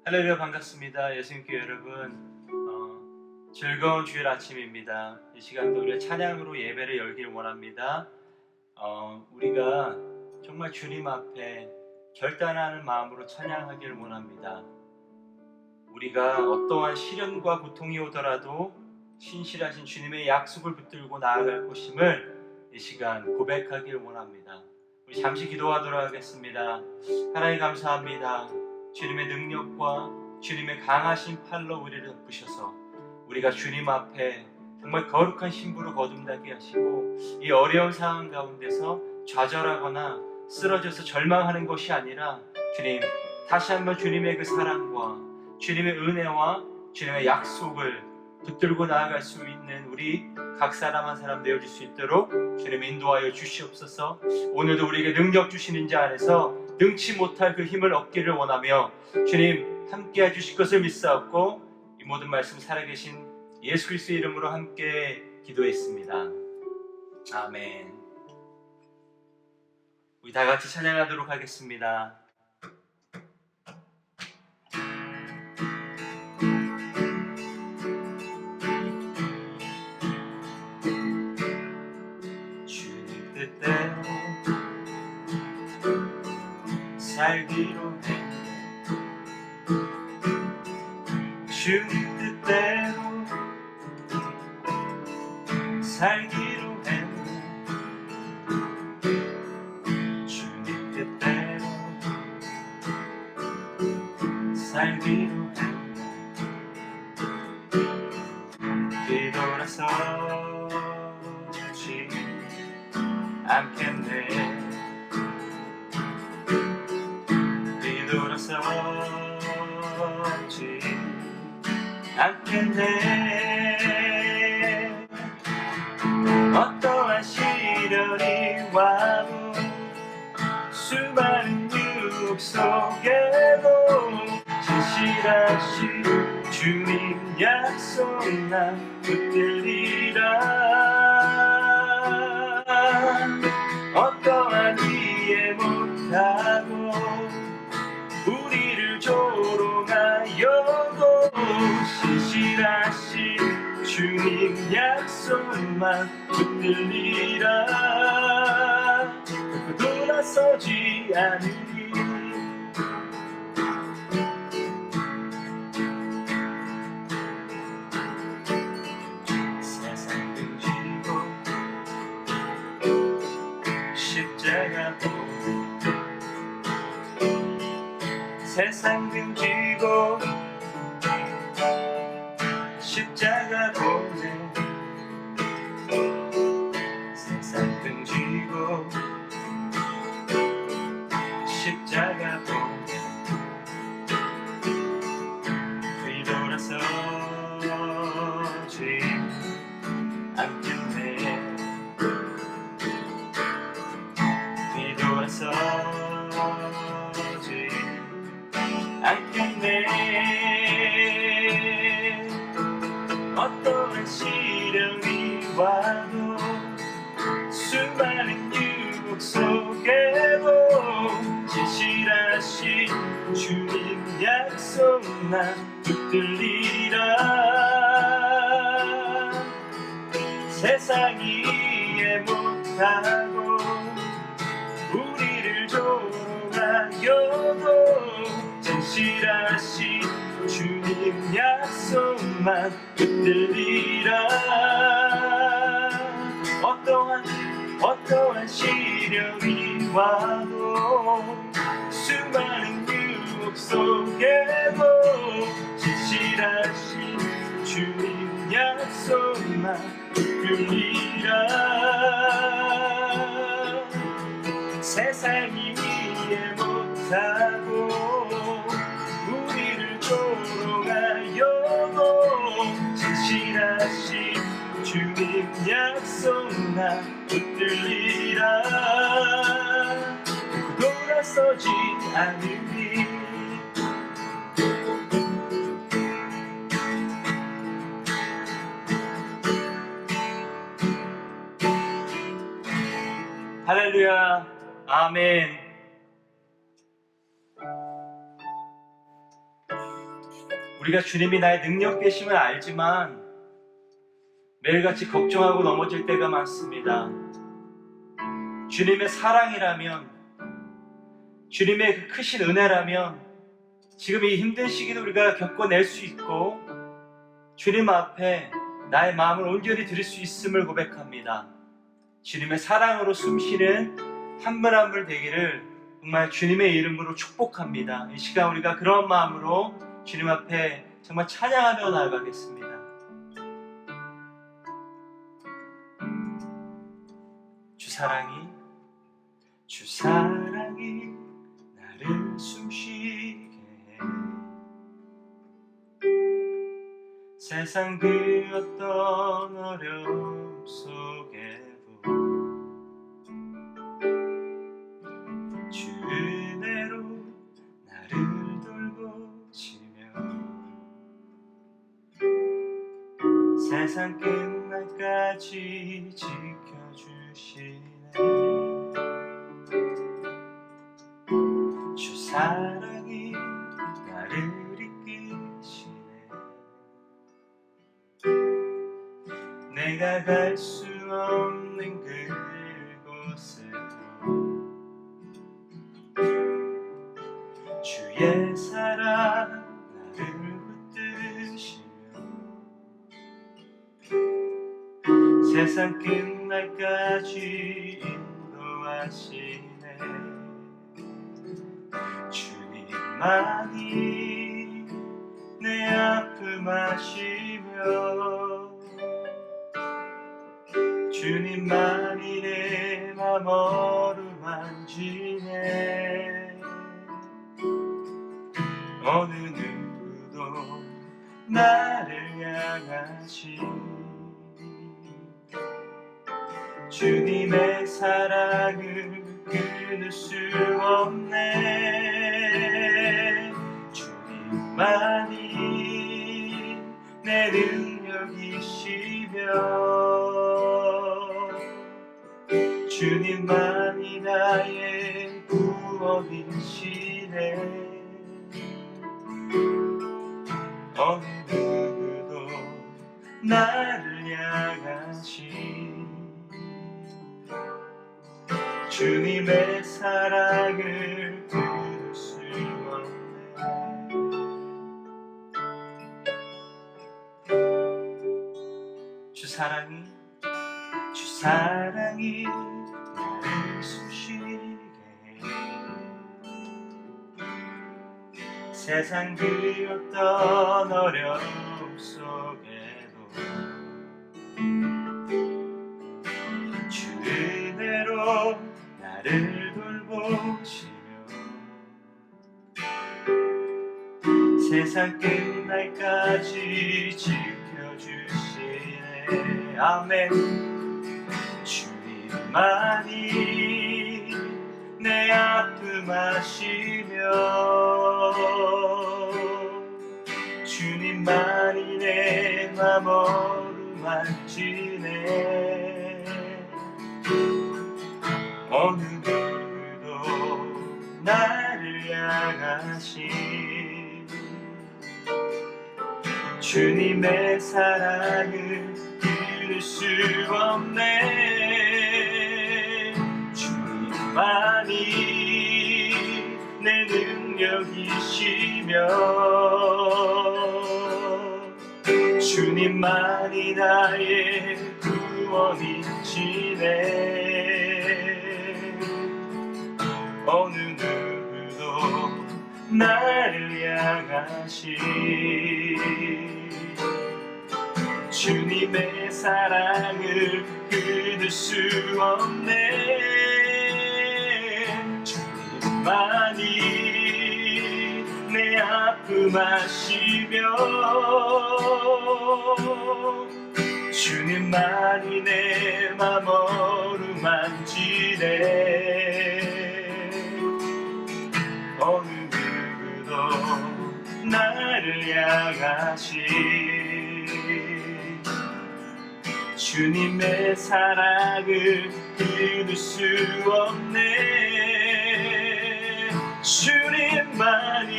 할렐루야, 반갑습니다. 예수님께 여러분, 즐거운 주일 아침입니다. 이 시간도 우리가 찬양으로 예배를 열길 원합니다. 우리가 정말 주님 앞에 결단하는 마음으로 찬양하길 원합니다. 우리가 어떠한 시련과 고통이 오더라도 신실하신 주님의 약속을 붙들고 나아갈 것임을 이 시간 고백하길 원합니다. 우리 잠시 기도하도록 하겠습니다. 하나님 감사합니다. 주님의 능력과 주님의 강하신 팔로 우리를 덮으셔서 우리가 주님 앞에 정말 거룩한 신부로 거듭나게 하시고, 이 어려운 상황 가운데서 좌절하거나 쓰러져서 절망하는 것이 아니라 주님, 다시 한번 주님의 그 사랑과 주님의 은혜와 주님의 약속을 붙들고 나아갈 수 있는 우리 각 사람 한 사람 되어줄 수 있도록 주님 인도하여 주시옵소서. 오늘도 우리에게 능력 주시는 자 안에서 능치 못할 그 힘을 얻기를 원하며 주님 함께 해주실 것을 믿사옵고, 이 모든 말씀 살아계신 예수 그리스도의 이름으로 함께 기도했습니다. 아멘. 우리 다 같이 찬양하도록 하겠습니다. 주님 뜻대로 살기로 해. 주님 뜻대로 살기로 해. 주님 뜻대로 살기로 해. 뒤돌아서지 않겠네. 뒤돌아서지 않겠네. 어떠한 시련이 와도 수많은 유혹 속에도 진실하신 주님 약속 난 붙들리라. 어떠한 이해 못하고 우리를 조롱하여도 신실하신 주님 약속만 붙들리라. 돌아서지 않으리. 세상 등지고 십자가 보내. 세상 등지고 십자가 보내. 세상 등지고 십자가 보내. 뒤돌아서지 않겠네. 뒤돌아서지 않겠네. 어떠한 시련이 와도 수많은 유혹 속에도 진실하신 주님 약속만 붙들리라. 세상이 이해 못하고 우리를 조롱하여도 진실하신 주님 약속만 붙들리라. 어떠한 시련이 와도 수많은 유혹 속에도 진실하신 주님 약속만 붙들리라. 세상이 이해 못하고 우리를 조롱하여도 진실하신 주님 약속만 붙들리라. 돌아서지 않으리. 할렐루야. 아멘. 우리가 주님이 나의 능력 되심을 알지만 매일같이 걱정하고 넘어질 때가 많습니다. 주님의 사랑이라면, 주님의 그 크신 은혜라면 지금 이 힘든 시기도 우리가 겪어낼 수 있고 주님 앞에 나의 마음을 온전히 드릴 수 있음을 고백합니다. 주님의 사랑으로 숨쉬는 한 분 한 분 되기를 정말 주님의 이름으로 축복합니다. 이 시간 우리가 그런 마음으로 주님 앞에 정말 찬양하며 나아가겠습니다. 주 사랑이 나를 숨쉬게 해. 세상 그 어떤 어려움 속에도 주 은혜로 나를 돌보시며 세상 끝날까지 지켜주시네. 주 사랑이 나를 이끄시네. 내가 갈 수 없는 그곳으로 주의 사랑 나를 붙드시며 세상 끝날까지 인도하시네. 주님만이 내 아픔 아시며 주님만이 내 맘 어루만지네. 어느 누구도 나를 향하시 주님의 사랑을 끊을 수 없네. 주님만이 내 능력이시며 주님만이 나의 구원이시네. 어느 누구도 나를 향하시 주님의 사랑을 끊을 수 없네. 주 사랑이 나를 숨쉬게 해. 세상 그 어떤 어려움 속에도 주 은혜로 나를 돌보시며 세상 끝날까지 지켜주시네. 아멘. 주님만이 내 아픔 아시며 주님만이 내 맘 어루만지네. 어느 누구도 나를 향하시 주님의 사랑을 끊을 수 없네. 주님만이 내 능력이시며 주님만이 나의 구원이시네. 어느 누구도 나를 향하시 주님의 사랑을 끊을 수 없네. 주님만이 내 아픔 아시며 주님만이 내 맘 어루만지네. 어느 누구도 나를 향하시 주님의 사랑을 끊을 수 없네. 주님만이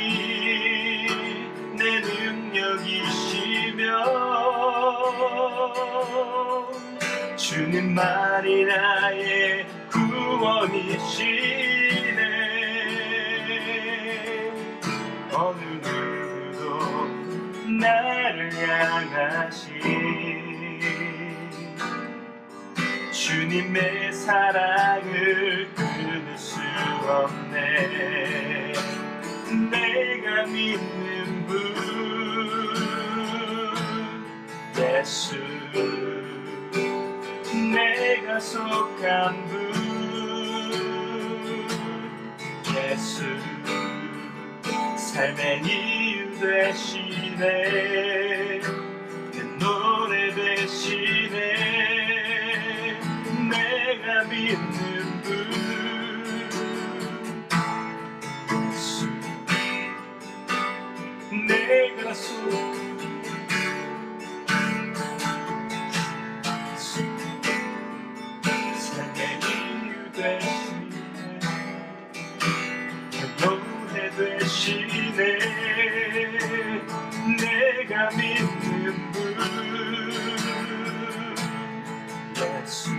내 능력 주님만이 나의 구원이시네. 어느 누구도 나를 향하신 주님의 사랑을 끊을 수 없네. 내가 믿는 분 예수, 내가 속한 분 예수, 삶의 이유 되시네. 내 노래 되시네. 내가 믿는 분 예수, 내가 속한 되시네. 내가 믿는 분 예수,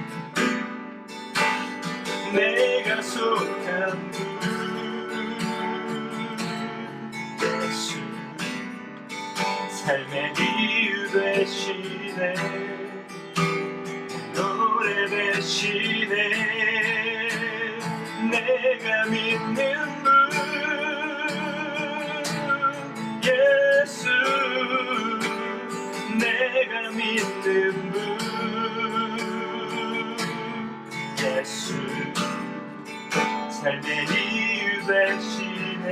내가 속한 분 예수, 삶의 이유 되시네. 노래 되시네. 내가 믿는 분 예수, 내가 믿는 분 예수, 삶의 이유 되시네.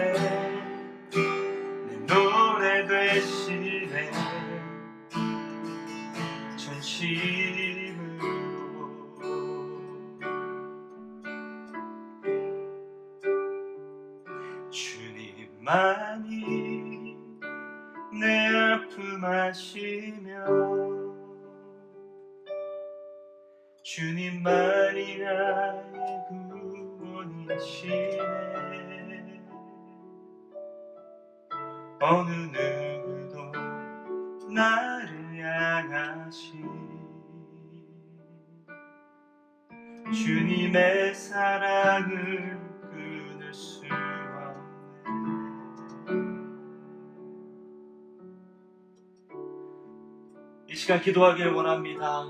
내 노래 되시네. 전심으로 주님만이 내 아픔 아시며 주님만이 나의 구원이시네. 어느 누구도 나를 향하신 주님의 사랑을 끊을 수 이 시간 기도하길 원합니다.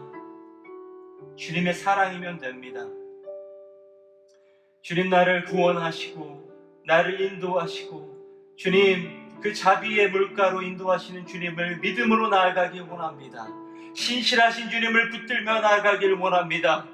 주님의 사랑이면 됩니다. 주님 나를 구원하시고 나를 인도하시고 주님 그 자비의 물가로 인도하시는 주님을 믿음으로 나아가길 원합니다. 신실하신 주님을 붙들며 나아가길 원합니다.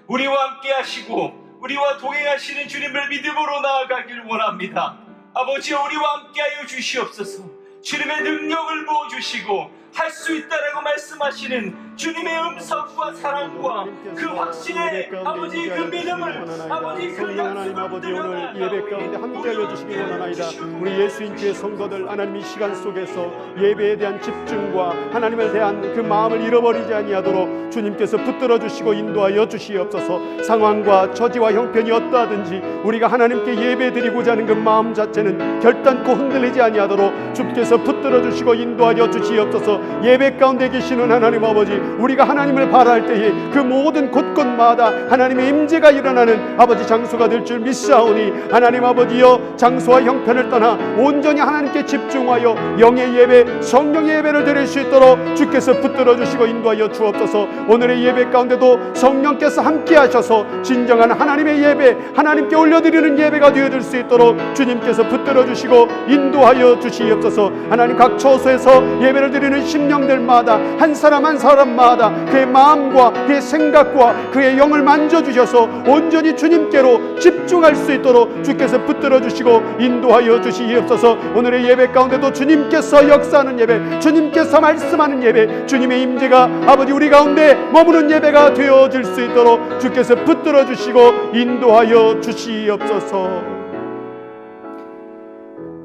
우리와 함께 하시고 우리와 동행하시는 주님을 믿음으로 나아가길 원합니다. 아버지여 우리와 함께하여 주시옵소서. 주님의 능력을 부어주시고 할 수 있다라고 말씀하시는 주님의 음성과 사랑과 그 확신의 아버지 그 믿음을 아버지 그 약속을 아버지 오늘 예배 가운데 함께하여 주시기 원하나이다. 우리 예수인 주의 성도들 하나님 이 시간 속에서 예배에 대한 집중과 하나님에 대한 그 마음을 잃어버리지 아니하도록 주님께서 붙들어 주시고 인도하여 주시옵소서. 상황과 처지와 형편이 어떠하든지 우리가 하나님께 예배 드리고자 하는 그 마음 자체는 결단코 흔들리지 아니하도록 주께서 붙들어 주시고 인도하여 주시옵소서. 예배 가운데 계시는 하나님 아버지, 우리가 하나님을 바라할 때에 그 모든 곳곳마다 하나님의 임재가 일어나는 아버지 장소가 될 줄 믿사오니 하나님 아버지여 장소와 형편을 떠나 온전히 하나님께 집중하여 영의 예배, 성령의 예배를 드릴 수 있도록 주께서 붙들어 주시고 인도하여 주옵소서. 오늘의 예배 가운데도 성령께서 함께 하셔서 진정한 하나님의 예배, 하나님께 올려드리는 예배가 되어질 수 있도록 주님께서 붙들어 주시고 인도하여 주시옵소서. 하나님 각 처소에서 예배를 드리는 심령들마다 한 사람 한 사람마다 그의 마음과 그의 생각과 그의 영을 만져주셔서 온전히 주님께로 집중할 수 있도록 주께서 붙들어 주시고 인도하여 주시옵소서. 오늘의 예배 가운데도 주님께서 역사하는 예배, 주님께서 말씀하는 예배, 주님의 임재가 아버지 우리 가운데 머무는 예배가 되어질 수 있도록 주께서 붙들어 주시고 인도하여 주시옵소서.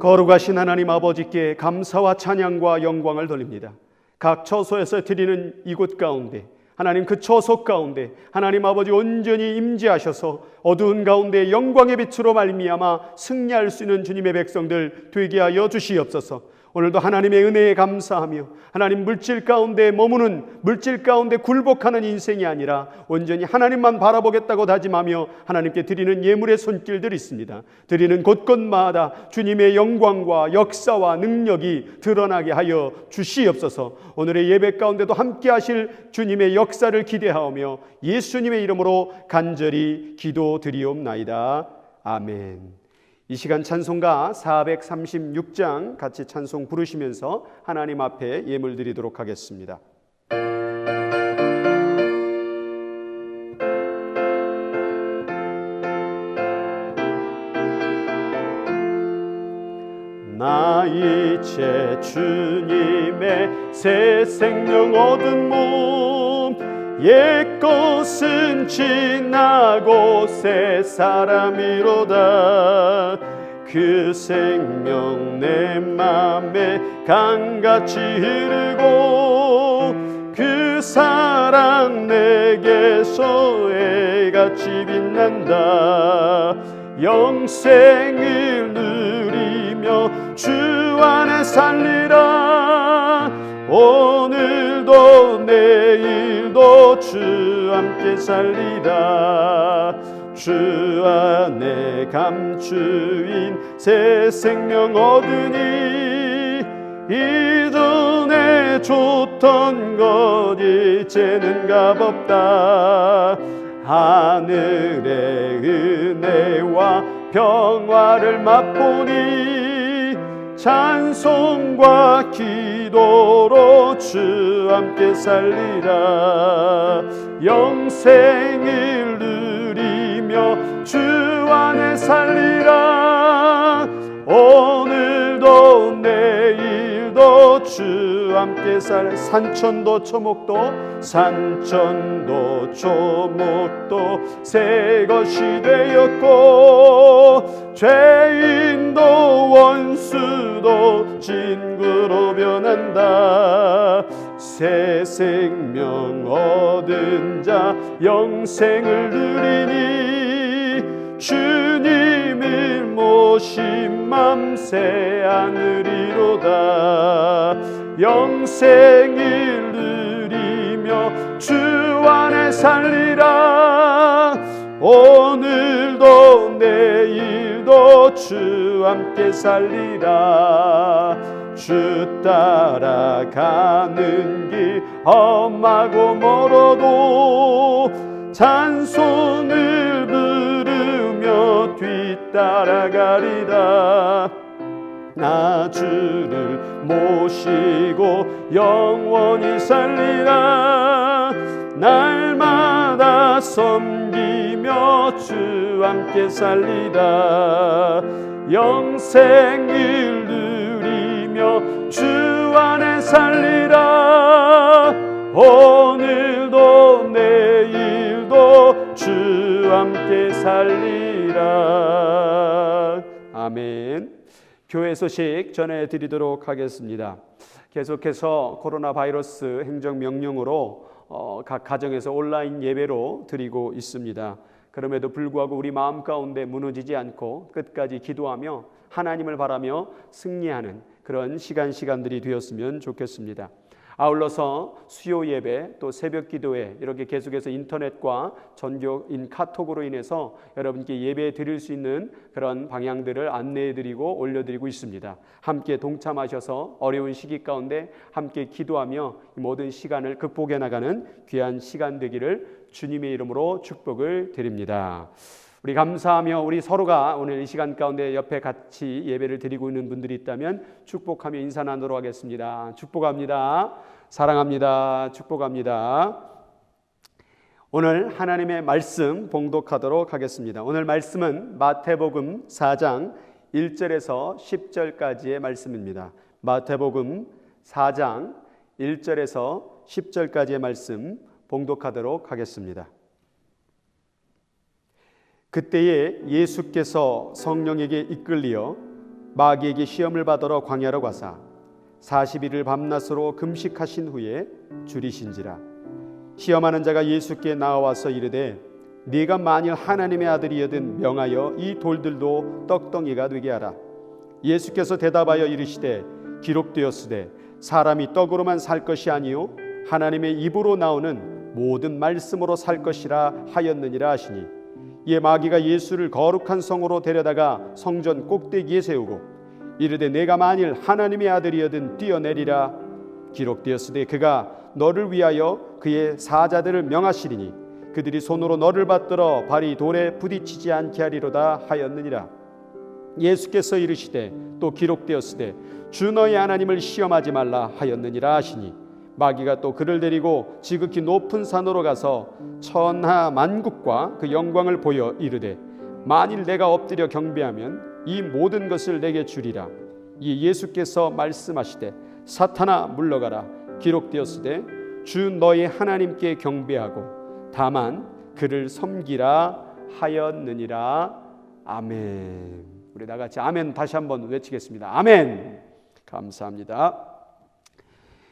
거룩하신 하나님 아버지께 감사와 찬양과 영광을 돌립니다. 각 처소에서 드리는 이곳 가운데 하나님 그 처소 가운데 하나님 아버지 온전히 임재하셔서 어두운 가운데 영광의 빛으로 말미암아 승리할 수 있는 주님의 백성들 되게 하여 주시옵소서. 오늘도 하나님의 은혜에 감사하며 하나님 물질 가운데 머무는, 물질 가운데 굴복하는 인생이 아니라 온전히 하나님만 바라보겠다고 다짐하며 하나님께 드리는 예물의 손길들이 있습니다. 드리는 곳곳마다 주님의 영광과 역사와 능력이 드러나게 하여 주시옵소서. 오늘의 예배 가운데도 함께 하실 주님의 역사를 기대하며 예수님의 이름으로 간절히 기도드리옵나이다. 아멘. 이 시간 찬송가 436장 같이 찬송 부르시면서 하나님 앞에 예물 드리도록 하겠습니다. 나 이제 주님의 새 생명 얻은 몸, 옛것은 지나고 새 사람이로다. 그 생명 내 맘에 강같이 흐르고 그 사랑 내게서 애같이 빛난다. 영생을 누리며 주 안에 살리라. 오늘도 내일도 주 함께 살리라. 주 안에 감추인 새 생명 얻으니 이전에 줬던 것 이제는 값없다. 하늘의 은혜와 평화를 맛보니 찬송과 기도로 주 함께 살리라. 영생을 누리며 주 안에 살리라. 오늘도 내일도 주 함께 살. 산천도 초목도 산천도 초목도 새 것이 되었고 죄인도 원수도 친구로 변한다. 새 생명 얻은 자 영생을 누리니 주님을 모신 맘 새 하늘이로다. 영생을 누리며 주 안에 살리라. 오늘도 내일도 주 함께 살리라. 주 따라가는 길 험하고 멀어도 찬송을 부르며 뒤따라가리라. 나 주를 모시고 영원히 살리라. 날마다 섬기며 주 함께 살리라. 영생을 누리며 주 안에 살리라. 오늘도 내일도 주 함께 살리라. 아멘. 교회 소식 전해드리도록 하겠습니다. 계속해서 코로나 바이러스 행정명령으로 각 가정에서 온라인 예배로 드리고 있습니다. 그럼에도 불구하고 우리 마음 가운데 무너지지 않고 끝까지 기도하며 하나님을 바라며 승리하는 그런 시간들이 되었으면 좋겠습니다. 아울러서 수요 예배 또 새벽 기도회 이렇게 계속해서 인터넷과 전교인 카톡으로 인해서 여러분께 예배 드릴 수 있는 그런 방향들을 안내해 드리고 올려드리고 있습니다. 함께 동참하셔서 어려운 시기 가운데 함께 기도하며 이 모든 시간을 극복해 나가는 귀한 시간 되기를 주님의 이름으로 축복을 드립니다. 우리 감사하며 우리 서로가 오늘 이 시간 가운데 옆에 같이 예배를 드리고 있는 분들이 있다면 축복하며 인사 나누도록 하겠습니다. 축복합니다. 사랑합니다. 축복합니다. 오늘 하나님의 말씀 봉독하도록 하겠습니다. 오늘 말씀은 마태복음 4장 1절에서 10절까지의 말씀입니다. 마태복음 4장 1절에서 10절까지의 말씀 봉독하도록 하겠습니다. 그때에 예수께서 성령에게 이끌리어 마귀에게 시험을 받으러 광야로 가사 40일을 밤낮으로 금식하신 후에 줄이신지라. 시험하는 자가 예수께 나와서 이르되 네가 만일 하나님의 아들이여든 명하여 이 돌들도 떡덩이가 되게 하라. 예수께서 대답하여 이르시되 기록되었으되 사람이 떡으로만 살 것이 아니요 하나님의 입으로 나오는 모든 말씀으로 살 것이라 하였느니라 하시니, 이에 마귀가 예수를 거룩한 성으로 데려다가 성전 꼭대기에 세우고 이르되 내가 만일 하나님의 아들이여든 뛰어내리라. 기록되었으되 그가 너를 위하여 그의 사자들을 명하시리니 그들이 손으로 너를 받들어 발이 돌에 부딪히지 않게 하리로다 하였느니라. 예수께서 이르시되 또 기록되었으되 주 너의 하나님을 시험하지 말라 하였느니라 하시니, 마귀가 또 그를 데리고 지극히 높은 산으로 가서 천하 만국과 그 영광을 보여 이르되 만일 내가 엎드려 경배하면 이 모든 것을 내게 주리라. 이 예수께서 말씀하시되 사탄아 물러가라. 기록되었으되 주 너의 하나님께 경배하고 다만 그를 섬기라 하였느니라. 아멘. 우리 다 같이 아멘 다시 한번 외치겠습니다. 아멘. 감사합니다.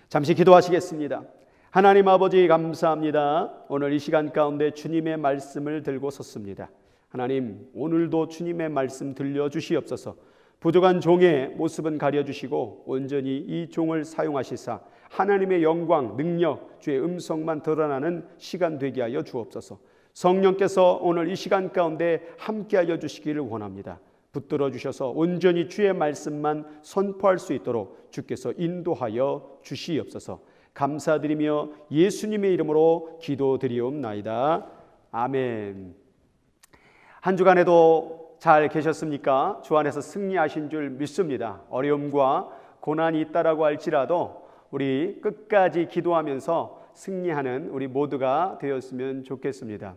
잠시 기도하시겠습니다. 하나님 아버지 감사합니다. 오늘 이 시간 가운데 주님의 말씀을 들고 섰습니다. 하나님, 오늘도 주님의 말씀 들려주시옵소서. 부족한 종의 모습은 가려주시고 온전히 이 종을 사용하시사 하나님의 영광, 능력, 주의 음성만 드러나는 시간 되게 하여 주옵소서. 성령께서 오늘 이 시간 가운데 함께하여 주시기를 원합니다. 붙들어 주셔서 온전히 주의 말씀만 선포할 수 있도록 주께서 인도하여 주시옵소서. 감사드리며 예수님의 이름으로 기도드리옵나이다. 아멘. 한 주간에도 잘 계셨습니까? 주 안에서 승리하신 줄 믿습니다. 어려움과 고난이 있다라고 할지라도 우리 끝까지 기도하면서 승리하는 우리 모두가 되었으면 좋겠습니다.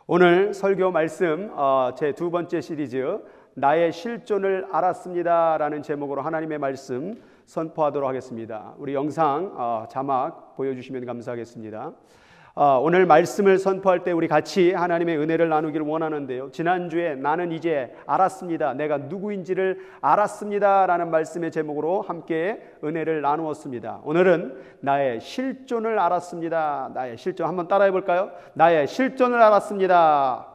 오늘 설교 말씀 제 두 번째 시리즈 나의 실존을 알았습니다 라는 제목으로 하나님의 말씀 선포하도록 하겠습니다. 우리 영상 자막 보여주시면 감사하겠습니다. 오늘 말씀을 선포할 때 우리 같이 하나님의 은혜를 나누기를 원하는데요, 지난주에 나는 이제 알았습니다, 내가 누구인지를 알았습니다 라는 말씀의 제목으로 함께 은혜를 나누었습니다. 오늘은 나의 실존을 알았습니다. 나의 실존 한번 따라해 볼까요? 나의 실존을 알았습니다.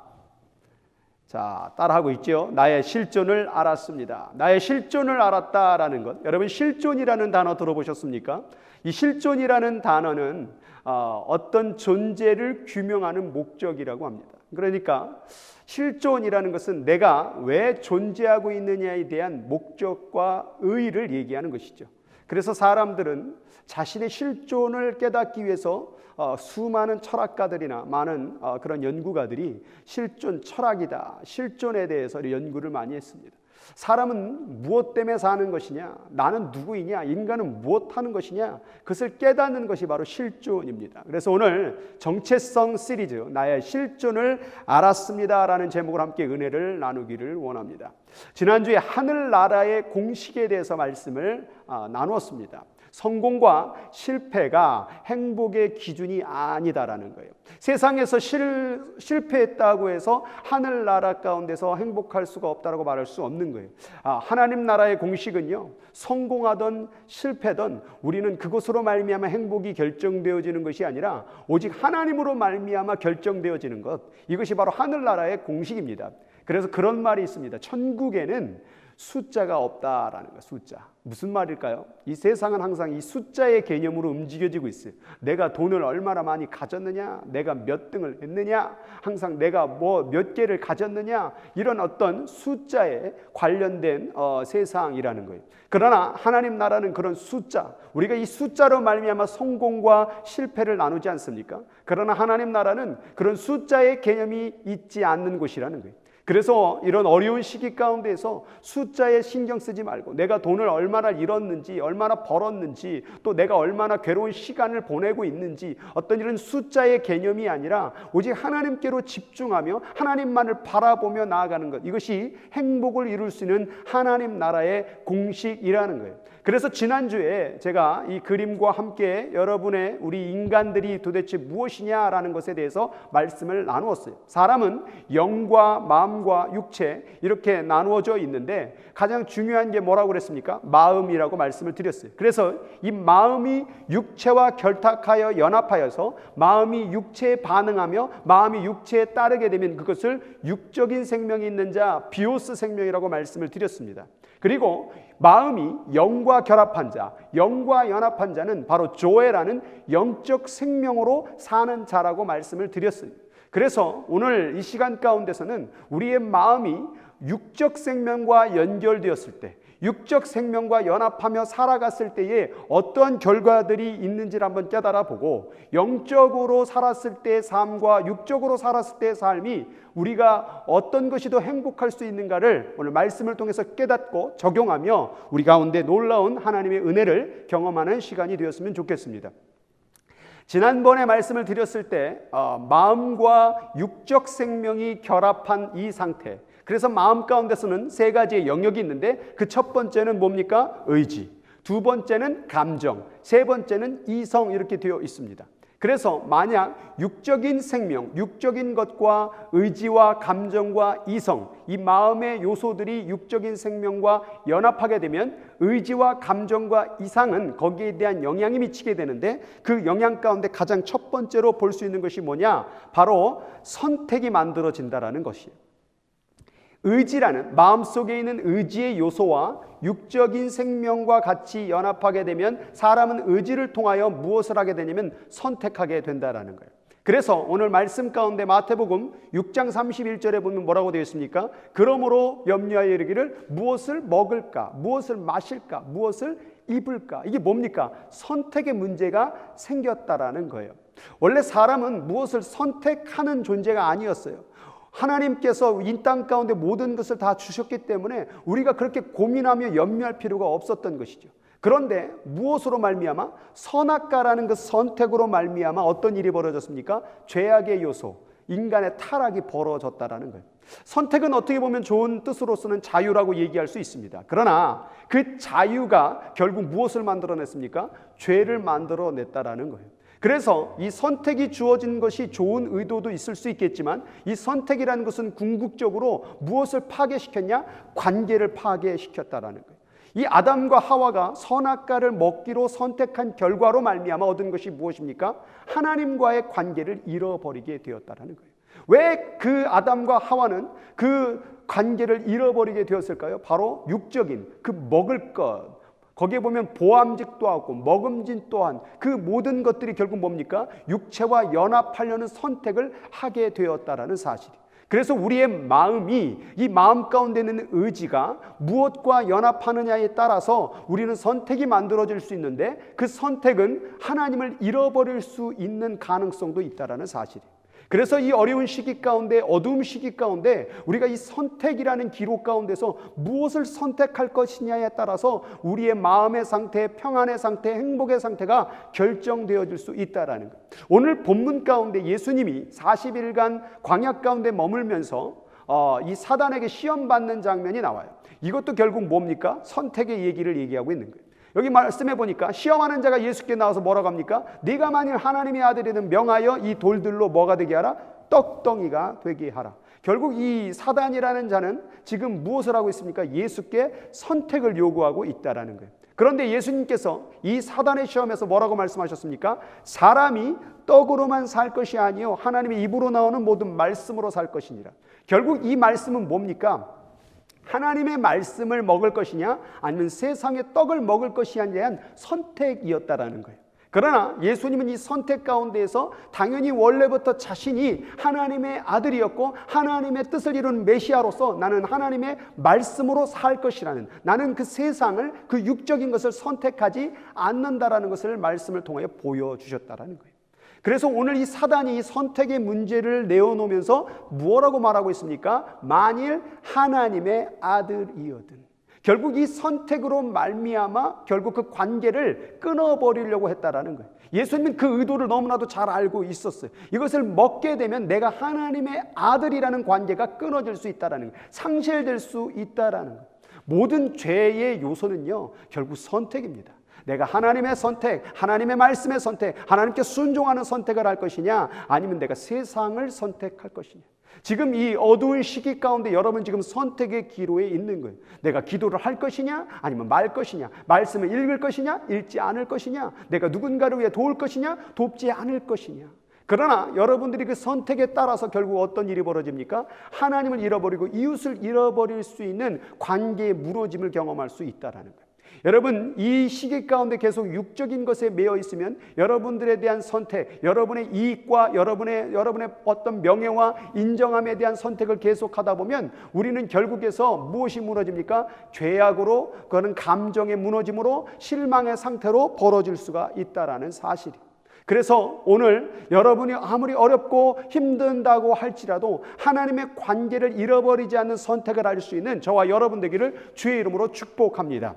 자, 따라하고 있죠. 나의 실존을 알았습니다. 나의 실존을 알았다라는 것, 여러분 실존이라는 단어 들어보셨습니까? 이 실존이라는 단어는 어떤 존재를 규명하는 목적이라고 합니다. 그러니까 실존이라는 것은 내가 왜 존재하고 있느냐에 대한 목적과 의의를 얘기하는 것이죠. 그래서 사람들은 자신의 실존을 깨닫기 위해서 수많은 철학가들이나 많은 그런 연구가들이 실존 철학이다, 실존에 대해서 연구를 많이 했습니다. 사람은 무엇 때문에 사는 것이냐, 나는 누구이냐, 인간은 무엇하는 것이냐, 그것을 깨닫는 것이 바로 실존입니다. 그래서 오늘 정체성 시리즈 나의 실존을 알았습니다 라는 제목으로 함께 은혜를 나누기를 원합니다. 지난주에 하늘나라의 공식에 대해서 말씀을 나누었습니다. 성공과 실패가 행복의 기준이 아니다라는 거예요. 세상에서 실패했다고 해서 하늘나라 가운데서 행복할 수가 없다라고 말할 수 없는 거예요. 하나님 나라의 공식은요, 성공하던 실패든 우리는 그것으로 말미암아 행복이 결정되어지는 것이 아니라 오직 하나님으로 말미암아 결정되어지는 것, 이것이 바로 하늘나라의 공식입니다. 그래서 그런 말이 있습니다. 천국에는 숫자가 없다라는 거예요. 숫자. 무슨 말일까요? 이 세상은 항상 이 숫자의 개념으로 움직여지고 있어요. 내가 돈을 얼마나 많이 가졌느냐, 내가 몇 등을 했느냐, 항상 내가 몇 개를 가졌느냐, 이런 어떤 숫자에 관련된 세상이라는 거예요. 그러나 하나님 나라는 그런 숫자, 우리가 이 숫자로 말미암아 성공과 실패를 나누지 않습니까? 그러나 하나님 나라는 그런 숫자의 개념이 있지 않는 곳이라는 거예요. 그래서 이런 어려운 시기 가운데서 숫자에 신경 쓰지 말고 내가 돈을 얼마나 잃었는지, 얼마나 벌었는지, 또 내가 얼마나 괴로운 시간을 보내고 있는지, 어떤 이런 숫자의 개념이 아니라 오직 하나님께로 집중하며 하나님만을 바라보며 나아가는 것, 이것이 행복을 이룰 수 있는 하나님 나라의 공식이라는 거예요. 그래서 지난주에 제가 이 그림과 함께 여러분의 우리 인간들이 도대체 무엇이냐라는 것에 대해서 말씀을 나누었어요. 사람은 영과 마음 마음과 육체 이렇게 나누어져 있는데 가장 중요한 게 뭐라고 그랬습니까? 마음이라고 말씀을 드렸어요. 그래서 이 마음이 육체와 결탁하여 연합하여서 마음이 육체에 반응하며 마음이 육체에 따르게 되면 그것을 육적인 생명이 있는 자 비오스 생명이라고 말씀을 드렸습니다. 그리고 마음이 영과 결합한 자, 영과 연합한 자는 바로 조에라는 영적 생명으로 사는 자라고 말씀을 드렸어요. 그래서 오늘 이 시간 가운데서는 우리의 마음이 육적 생명과 연결되었을 때, 육적 생명과 연합하며 살아갔을 때에 어떠한 결과들이 있는지를 한번 깨달아 보고, 영적으로 살았을 때의 삶과 육적으로 살았을 때의 삶이 우리가 어떤 것이 더 행복할 수 있는가를 오늘 말씀을 통해서 깨닫고 적용하며 우리 가운데 놀라운 하나님의 은혜를 경험하는 시간이 되었으면 좋겠습니다. 지난번에 말씀을 드렸을 때 마음과 육적 생명이 결합한 이 상태, 그래서 마음 가운데서는 세 가지의 영역이 있는데 그 첫 번째는 뭡니까? 의지, 두 번째는 감정, 세 번째는 이성 이렇게 되어 있습니다. 그래서 만약 육적인 생명, 육적인 것과 의지와 감정과 이성, 이 마음의 요소들이 육적인 생명과 연합하게 되면 의지와 감정과 이상은 거기에 대한 영향이 미치게 되는데 그 영향 가운데 가장 첫 번째로 볼 수 있는 것이 뭐냐? 바로 선택이 만들어진다라는 것이에요. 의지라는 마음속에 있는 의지의 요소와 육적인 생명과 같이 연합하게 되면 사람은 의지를 통하여 무엇을 하게 되냐면 선택하게 된다라는 거예요. 그래서 오늘 말씀 가운데 마태복음 6장 31절에 보면 뭐라고 되어 있습니까? 그러므로 염려하여 이르기를 무엇을 먹을까? 무엇을 마실까? 무엇을 입을까? 이게 뭡니까? 선택의 문제가 생겼다라는 거예요. 원래 사람은 무엇을 선택하는 존재가 아니었어요. 하나님께서 이 땅 가운데 모든 것을 다 주셨기 때문에 우리가 그렇게 고민하며 염려할 필요가 없었던 것이죠. 그런데 무엇으로 말미암아? 선악과라는 그 선택으로 말미암아 어떤 일이 벌어졌습니까? 죄악의 요소, 인간의 타락이 벌어졌다라는 거예요. 선택은 어떻게 보면 좋은 뜻으로서는 자유라고 얘기할 수 있습니다. 그러나 그 자유가 결국 무엇을 만들어냈습니까? 죄를 만들어냈다라는 거예요. 그래서 이 선택이 주어진 것이 좋은 의도도 있을 수 있겠지만 이 선택이라는 것은 궁극적으로 무엇을 파괴시켰냐? 관계를 파괴시켰다라는 거예요. 이 아담과 하와가 선악과를 먹기로 선택한 결과로 말미암아 얻은 것이 무엇입니까? 하나님과의 관계를 잃어버리게 되었다라는 거예요. 왜 그 아담과 하와는 그 관계를 잃어버리게 되었을까요? 바로 육적인 그 먹을 것, 거기에 보면 보암직도 하고 먹음진 또한 그 모든 것들이 결국 뭡니까? 육체와 연합하려는 선택을 하게 되었다라는 사실이에요. 그래서 우리의 마음이 이 마음 가운데 있는 의지가 무엇과 연합하느냐에 따라서 우리는 선택이 만들어질 수 있는데 그 선택은 하나님을 잃어버릴 수 있는 가능성도 있다라는 사실이에요. 그래서 이 어려운 시기 가운데, 어두운 시기 가운데 우리가 이 선택이라는 기록 가운데서 무엇을 선택할 것이냐에 따라서 우리의 마음의 상태, 평안의 상태, 행복의 상태가 결정되어질 수 있다라는 것. 오늘 본문 가운데 예수님이 40일간 광야 가운데 머물면서 이 사단에게 시험받는 장면이 나와요. 이것도 결국 뭡니까? 선택의 얘기를 얘기하고 있는 거예요. 여기 말씀해 보니까 시험하는 자가 예수께 나와서 뭐라고 합니까? 네가 만일 하나님의 아들이든 명하여 이 돌들로 뭐가 되게 하라? 떡덩이가 되게 하라. 결국 이 사단이라는 자는 지금 무엇을 하고 있습니까? 예수께 선택을 요구하고 있다라는 거예요. 그런데 예수님께서 이 사단의 시험에서 뭐라고 말씀하셨습니까? 사람이 떡으로만 살 것이 아니요 하나님의 입으로 나오는 모든 말씀으로 살 것이니라. 결국 이 말씀은 뭡니까? 하나님의 말씀을 먹을 것이냐 아니면 세상의 떡을 먹을 것이냐에 대한 선택이었다라는 거예요. 그러나 예수님은 이 선택 가운데에서 당연히 원래부터 자신이 하나님의 아들이었고 하나님의 뜻을 이루는 메시아로서 나는 하나님의 말씀으로 살 것이라는, 나는 그 세상을, 그 육적인 것을 선택하지 않는다라는 것을 말씀을 통해 보여주셨다라는 거예요. 그래서 오늘 이 사단이 이 선택의 문제를 내어놓으면서 뭐라고 말하고 있습니까? 만일 하나님의 아들이거든. 결국 이 선택으로 말미암아 결국 그 관계를 끊어버리려고 했다라는 거예요. 예수님은 그 의도를 너무나도 잘 알고 있었어요. 이것을 먹게 되면 내가 하나님의 아들이라는 관계가 끊어질 수 있다라는 거예요. 상실될 수 있다라는 거예요. 모든 죄의 요소는요 결국 선택입니다. 내가 하나님의 선택, 하나님의 말씀의 선택, 하나님께 순종하는 선택을 할 것이냐, 아니면 내가 세상을 선택할 것이냐. 지금 이 어두운 시기 가운데 여러분 지금 선택의 기로에 있는 거예요. 내가 기도를 할 것이냐, 아니면 말 것이냐, 말씀을 읽을 것이냐, 읽지 않을 것이냐, 내가 누군가를 위해 도울 것이냐, 돕지 않을 것이냐. 그러나 여러분들이 그 선택에 따라서 결국 어떤 일이 벌어집니까? 하나님을 잃어버리고 이웃을 잃어버릴 수 있는 관계의 무너짐을 경험할 수 있다는 거예요. 여러분, 이 시기 가운데 계속 육적인 것에 매여 있으면 여러분들에 대한 선택, 여러분의 이익과 여러분의 어떤 명예와 인정함에 대한 선택을 계속하다 보면 우리는 결국에서 무엇이 무너집니까? 죄악으로, 그거는 감정의 무너짐으로 실망의 상태로 벌어질 수가 있다는 사실이에요. 그래서 오늘 여러분이 아무리 어렵고 힘든다고 할지라도 하나님의 관계를 잃어버리지 않는 선택을 할 수 있는 저와 여러분 되기를 주의 이름으로 축복합니다.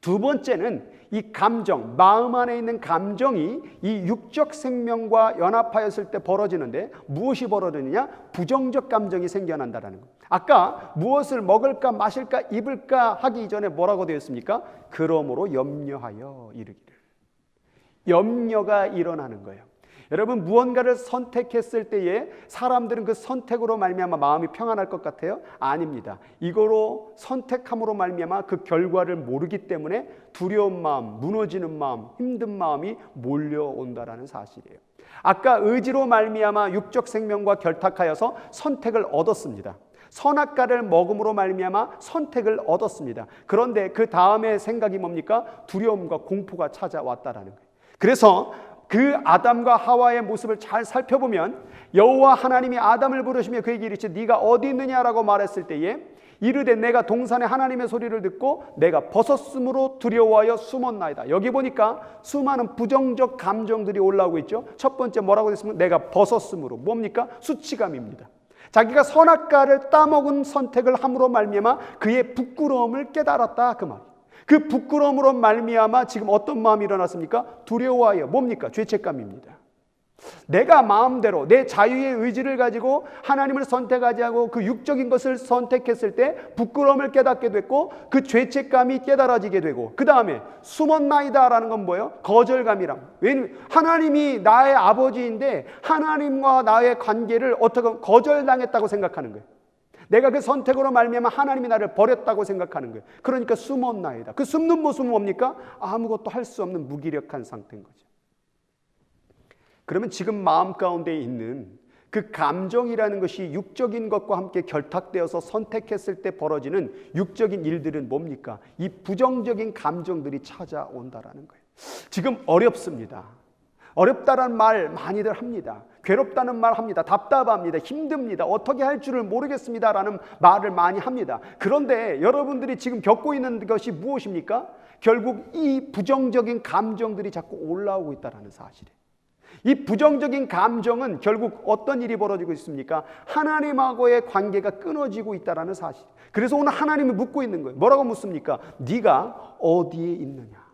두 번째는 이 감정, 마음 안에 있는 감정이 이 육적 생명과 연합하였을 때 벌어지는데 무엇이 벌어지느냐? 부정적 감정이 생겨난다는 것. 아까 무엇을 먹을까 마실까 입을까 하기 전에 뭐라고 되어 있습니까? 그러므로 염려하여 이르기를. 염려가 일어나는 거예요. 여러분, 무언가를 선택했을 때에 사람들은 그 선택으로 말미암아 마음이 평안할 것 같아요? 아닙니다. 이거로 선택함으로 말미암아 그 결과를 모르기 때문에 두려운 마음, 무너지는 마음, 힘든 마음이 몰려온다라는 사실이에요. 아까 의지로 말미암아 육적 생명과 결탁하여서 선택을 얻었습니다. 선악과를 먹음으로 말미암아 선택을 얻었습니다. 그런데 그 다음에 생각이 뭡니까? 두려움과 공포가 찾아왔다라는 거예요. 그래서 그 아담과 하와의 모습을 잘 살펴보면 여호와 하나님이 아담을 부르시며 그에게 이르시되 네가 어디 있느냐라고 말했을 때에 이르되 내가 동산에 하나님의 소리를 듣고 내가 벗었으므로 두려워하여 숨었나이다. 여기 보니까 수많은 부정적 감정들이 올라오고 있죠. 첫 번째 뭐라고 됐습니까? 내가 벗었으므로. 뭡니까? 수치감입니다. 자기가 선악과를 따먹은 선택을 함으로 말미암아 그의 부끄러움을 깨달았다, 그 말이에요. 그 부끄러움으로 말미암아 지금 어떤 마음이 일어났습니까? 두려워하여. 뭡니까? 죄책감입니다. 내가 마음대로 내 자유의 의지를 가지고 하나님을 선택하지 않고 그 육적인 것을 선택했을 때 부끄러움을 깨닫게 됐고 그 죄책감이 깨달아지게 되고 그 다음에 숨었나이다라는 건 뭐예요? 거절감이란. 왜냐하면 하나님이 나의 아버지인데 하나님과 나의 관계를 어떻게 거절당했다고 생각하는 거예요. 내가 그 선택으로 말미암아 하나님이 나를 버렸다고 생각하는 거예요. 그러니까 숨었나이다. 그 숨는 모습은 뭡니까? 아무것도 할 수 없는 무기력한 상태인 거죠. 그러면 지금 마음 가운데 있는 그 감정이라는 것이 육적인 것과 함께 결탁되어서 선택했을 때 벌어지는 육적인 일들은 뭡니까? 이 부정적인 감정들이 찾아온다라는 거예요. 지금 어렵습니다. 어렵다는 말 많이들 합니다. 괴롭다는 말 합니다. 답답합니다. 힘듭니다. 어떻게 할 줄을 모르겠습니다라는 말을 많이 합니다. 그런데 여러분들이 지금 겪고 있는 것이 무엇입니까? 결국 이 부정적인 감정들이 자꾸 올라오고 있다는 사실이에요. 이 부정적인 감정은 결국 어떤 일이 벌어지고 있습니까? 하나님하고의 관계가 끊어지고 있다는 사실. 그래서 오늘 하나님이 묻고 있는 거예요. 뭐라고 묻습니까? 네가 어디에 있느냐?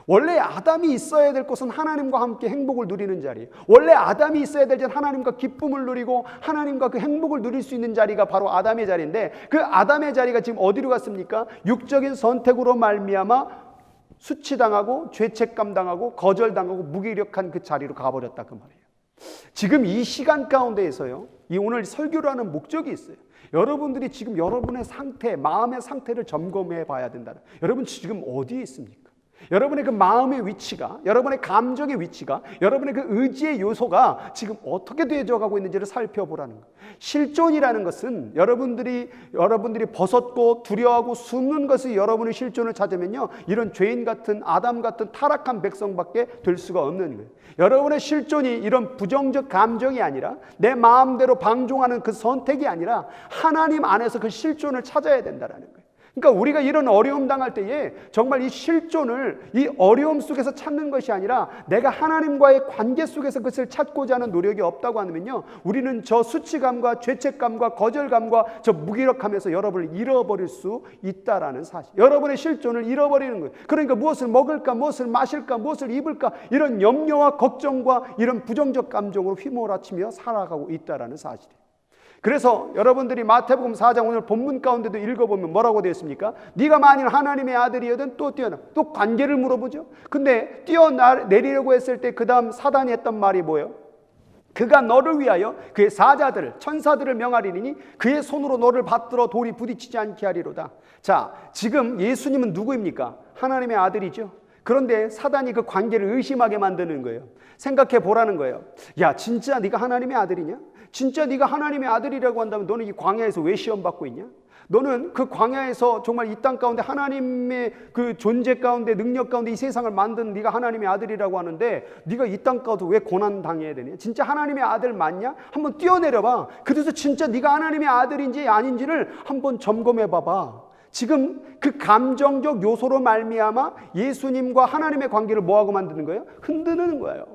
원래 아담이 있어야 될 곳은 하나님과 함께 행복을 누리는 자리예요. 원래 아담이 있어야 될 자리는 하나님과 기쁨을 누리고 하나님과 그 행복을 누릴 수 있는 자리가 바로 아담의 자리인데 그 아담의 자리가 지금 어디로 갔습니까? 육적인 선택으로 말미암아 수치당하고 죄책감 당하고 거절당하고 무기력한 그 자리로 가버렸다, 그 말이에요. 지금 이 시간 가운데에서요, 이 오늘 설교를 하는 목적이 있어요. 여러분들이 지금 여러분의 상태, 마음의 상태를 점검해 봐야 된다. 여러분 지금 어디에 있습니까? 여러분의 그 마음의 위치가, 여러분의 감정의 위치가, 여러분의 그 의지의 요소가 지금 어떻게 되어져 가고 있는지를 살펴보라는 거예요. 실존이라는 것은 여러분들이 벗었고 두려워하고 숨는 것이 여러분의 실존을 찾으면요, 이런 죄인 같은 아담 같은 타락한 백성밖에 될 수가 없는 거예요. 여러분의 실존이 이런 부정적 감정이 아니라 내 마음대로 방종하는 그 선택이 아니라 하나님 안에서 그 실존을 찾아야 된다는 거예요. 그러니까 우리가 이런 어려움 당할 때에 정말 이 실존을 이 어려움 속에서 찾는 것이 아니라 내가 하나님과의 관계 속에서 그것을 찾고자 하는 노력이 없다고 하면요, 우리는 저 수치감과 죄책감과 거절감과 저 무기력함에서 여러분을 잃어버릴 수 있다라는 사실. 여러분의 실존을 잃어버리는 거예요. 그러니까 무엇을 먹을까, 무엇을 마실까, 무엇을 입을까, 이런 염려와 걱정과 이런 부정적 감정으로 휘몰아치며 살아가고 있다라는 사실이에요. 그래서 여러분들이 마태복음 4장 오늘 본문 가운데도 읽어보면 뭐라고 되어 있습니까? 네가 만일 하나님의 아들이거든 또 뛰어나. 또 관계를 물어보죠. 근데 뛰어내리려고 했을 때 그 다음 사단이 했던 말이 뭐예요? 그가 너를 위하여 그의 사자들을 천사들을 명하리니 그의 손으로 너를 받들어 돌이 부딪히지 않게 하리로다. 자, 지금 예수님은 누구입니까? 하나님의 아들이죠. 그런데 사단이 그 관계를 의심하게 만드는 거예요. 생각해 보라는 거예요. 야, 진짜 네가 하나님의 아들이냐? 진짜 네가 하나님의 아들이라고 한다면 너는 이 광야에서 왜 시험 받고 있냐? 너는 그 광야에서 정말 이 땅 가운데 하나님의 그 존재 가운데 능력 가운데 이 세상을 만든 네가 하나님의 아들이라고 하는데 네가 이 땅 가운데 왜 고난 당해야 되냐? 진짜 하나님의 아들 맞냐? 한번 뛰어내려봐. 그래서 진짜 네가 하나님의 아들인지 아닌지를 한번 점검해 봐봐. 지금 그 감정적 요소로 말미암아 예수님과 하나님의 관계를 뭐하고 만드는 거예요? 흔드는 거예요.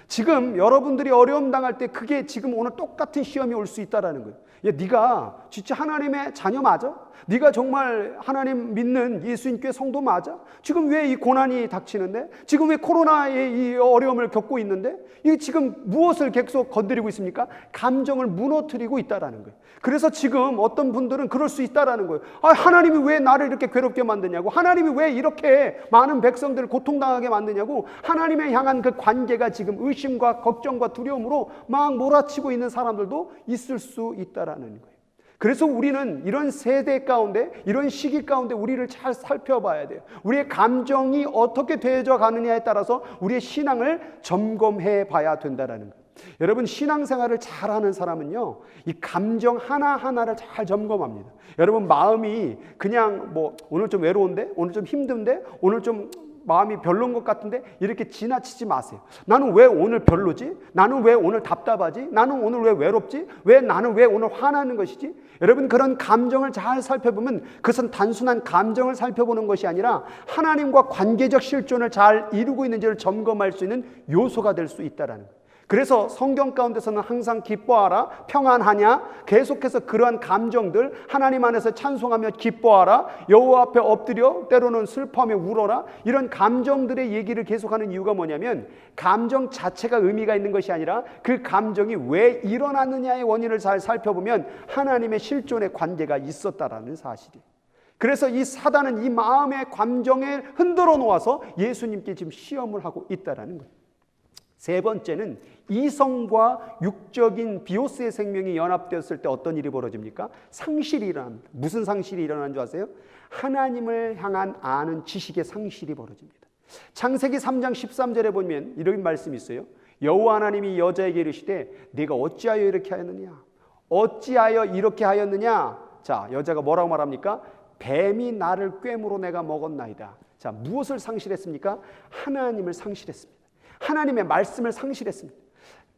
지금 여러분들이 어려움 당할 때 그게 지금 오늘 똑같은 시험이 올 수 있다라는 거예요. 야, 네가 진짜 하나님의 자녀 맞아? 네가 정말 하나님 믿는 예수님께 성도 맞아? 지금 왜 이 고난이 닥치는데? 지금 왜 코로나의 이 어려움을 겪고 있는데? 이 지금 무엇을 계속 건드리고 있습니까? 감정을 무너뜨리고 있다라는 거예요. 그래서 지금 어떤 분들은 그럴 수 있다라는 거예요. 아, 하나님이 왜 나를 이렇게 괴롭게 만드냐고, 하나님이 왜 이렇게 많은 백성들을 고통당하게 만드냐고, 하나님에 향한 그 관계가 지금 의심과 걱정과 두려움으로 막 몰아치고 있는 사람들도 있을 수 있다라는 거예요. 그래서 우리는 이런 세대 가운데, 이런 시기 가운데 우리를 잘 살펴봐야 돼요. 우리의 감정이 어떻게 되어져 가느냐에 따라서 우리의 신앙을 점검해 봐야 된다는 거예요. 여러분, 신앙생활을 잘하는 사람은요, 이 감정 하나하나를 잘 점검합니다. 여러분, 마음이 그냥 뭐 오늘 좀 외로운데, 오늘 좀 힘든데, 오늘 좀 마음이 별로인 것 같은데 이렇게 지나치지 마세요. 나는 왜 오늘 별로지? 나는 왜 오늘 답답하지? 나는 오늘 왜 외롭지? 나는 왜 오늘 화나는 것이지? 여러분, 그런 감정을 잘 살펴보면 그것은 단순한 감정을 살펴보는 것이 아니라 하나님과 관계적 실존을 잘 이루고 있는지를 점검할 수 있는 요소가 될 수 있다는 거예요. 그래서 성경 가운데서는 항상 기뻐하라, 평안하냐, 계속해서 그러한 감정들 하나님 안에서 찬송하며 기뻐하라, 여호와 앞에 엎드려 때로는 슬퍼하며 울어라, 이런 감정들의 얘기를 계속하는 이유가 뭐냐면 감정 자체가 의미가 있는 것이 아니라 그 감정이 왜 일어났느냐의 원인을 잘 살펴보면 하나님의 실존의 관계가 있었다라는 사실이에요. 그래서 이 사단은 이 마음의 감정에 흔들어 놓아서 예수님께 지금 시험을 하고 있다라는 거예요. 세 번째는 이성과 육적인 비오스의 생명이 연합되었을 때 어떤 일이 벌어집니까? 상실이 일어납니다. 무슨 상실이 일어나는 줄 아세요? 하나님을 향한 아는 지식의 상실이 벌어집니다. 창세기 3장 13절에 보면 이런 말씀이 있어요. 여호와 하나님이 여자에게 이르시되 네가 어찌하여 이렇게 하였느냐? 어찌하여 이렇게 하였느냐? 자, 여자가 뭐라고 말합니까? 뱀이 나를 꿰물어 내가 먹었나이다. 자, 무엇을 상실했습니까? 하나님을 상실했습니다. 하나님의 말씀을 상실했습니다.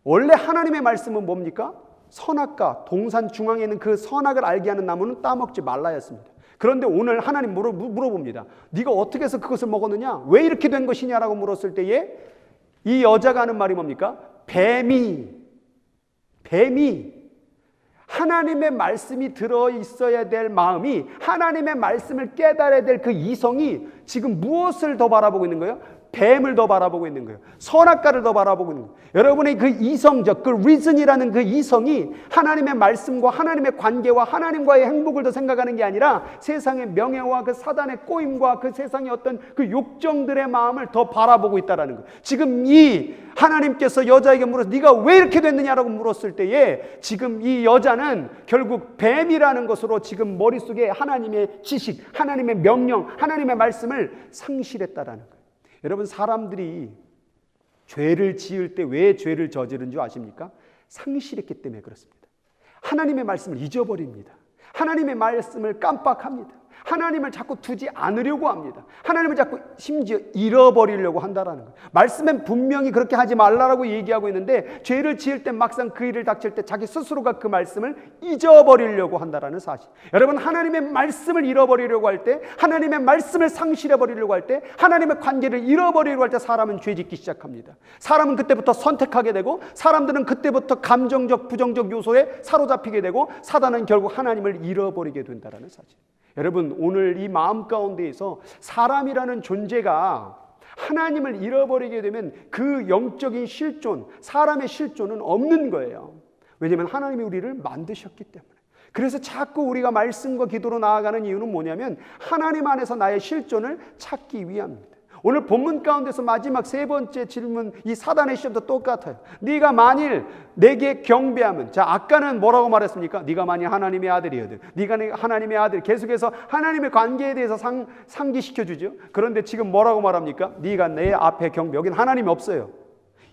원래 하나님의 말씀은 뭡니까? 선악과 동산 중앙에 있는 그 선악을 알게 하는 나무는 따먹지 말라였습니다. 그런데 오늘 하나님 물어봅니다. 네가 어떻게 해서 그것을 먹었느냐? 왜 이렇게 된 것이냐라고 물었을 때에 이 여자가 하는 말이 뭡니까? 뱀이 하나님의 말씀이 들어있어야 될 마음이, 하나님의 말씀을 깨달아야 될 그 이성이 지금 무엇을 더 바라보고 있는 거예요? 뱀을 더 바라보고 있는 거예요. 선악과를 더 바라보고 있는 거예요. 여러분의 그 이성적, 그 reason이라는 그 이성이 하나님의 말씀과 하나님의 관계와 하나님과의 행복을 더 생각하는 게 아니라 세상의 명예와 그 사단의 꼬임과 그 세상의 어떤 그 욕정들의 마음을 더 바라보고 있다는 거예요. 지금 이 하나님께서 여자에게 물어서 네가 왜 이렇게 됐느냐라고 물었을 때에 지금 이 여자는 결국 뱀이라는 것으로 지금 머릿속에 하나님의 지식, 하나님의 명령, 하나님의 말씀을 상실했다라는 거예요. 여러분, 사람들이 죄를 지을 때 왜 죄를 저지른 줄 아십니까? 상실했기 때문에 그렇습니다. 하나님의 말씀을 잊어버립니다. 하나님의 말씀을 깜빡합니다. 하나님을 자꾸 두지 않으려고 합니다. 하나님을 자꾸 심지어 잃어버리려고 한다라는 거예요. 말씀엔 분명히 그렇게 하지 말라라고 얘기하고 있는데 죄를 지을 때 막상 그 일을 닥칠 때 자기 스스로가 그 말씀을 잊어버리려고 한다라는 사실. 여러분, 하나님의 말씀을 잃어버리려고 할 때, 하나님의 말씀을 상실해버리려고 할 때, 하나님의 관계를 잃어버리려고 할 때 사람은 죄짓기 시작합니다. 사람은 그때부터 선택하게 되고, 사람들은 그때부터 감정적, 부정적 요소에 사로잡히게 되고, 사단은 결국 하나님을 잃어버리게 된다라는 사실. 여러분, 오늘 이 마음 가운데에서 사람이라는 존재가 하나님을 잃어버리게 되면 그 영적인 실존, 사람의 실존은 없는 거예요. 왜냐하면 하나님이 우리를 만드셨기 때문에. 그래서 자꾸 우리가 말씀과 기도로 나아가는 이유는 뭐냐면 하나님 안에서 나의 실존을 찾기 위함입니다. 오늘 본문 가운데서 마지막 세 번째 질문, 이 사단의 시험도 똑같아요. 네가 만일 내게 경배하면, 자, 아까는 뭐라고 말했습니까? 네가 만일 하나님의 아들이거든, 네가 하나님의 아들, 계속해서 하나님의 관계에 대해서 상기시켜 주죠. 그런데 지금 뭐라고 말합니까? 네가 내 앞에 경배. 여기는 하나님이 없어요.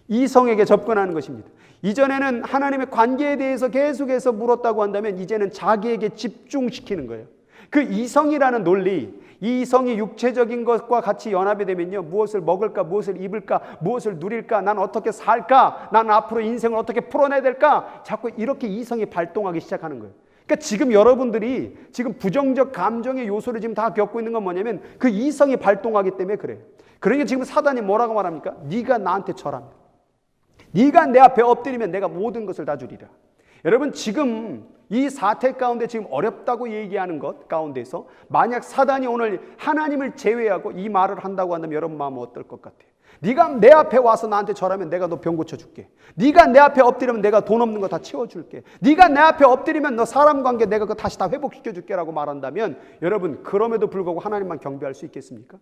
이성에게 접근하는 것입니다. 이전에는 하나님의 관계에 대해서 계속해서 물었다고 한다면 이제는 자기에게 집중시키는 거예요. 그 이성이라는 논리, 이 이성이 육체적인 것과 같이 연합이 되면요, 무엇을 먹을까, 무엇을 입을까, 무엇을 누릴까, 난 어떻게 살까, 난 앞으로 인생을 어떻게 풀어내야 될까, 자꾸 이렇게 이성이 발동하기 시작하는 거예요. 그러니까 지금 여러분들이 지금 부정적 감정의 요소를 지금 다 겪고 있는 건 뭐냐면 그 이성이 발동하기 때문에 그래요. 그러니까 지금 사단이 뭐라고 말합니까? 네가 나한테 절하면, 네가 내 앞에 엎드리면 내가 모든 것을 다 주리라. 여러분, 지금 이 사태 가운데 지금 어렵다고 얘기하는 것 가운데서 만약 사단이 오늘 하나님을 제외하고 이 말을 한다고 한다면 여러분 마음은 어떨 것 같아요? 네가 내 앞에 와서 나한테 절하면 내가 너 병 고쳐줄게. 네가 내 앞에 엎드리면 내가 돈 없는 거 다 채워줄게. 네가 내 앞에 엎드리면 너 사람 관계 내가 그거 다시 다 회복시켜줄게 라고 말한다면 여러분, 그럼에도 불구하고 하나님만 경배할 수 있겠습니까?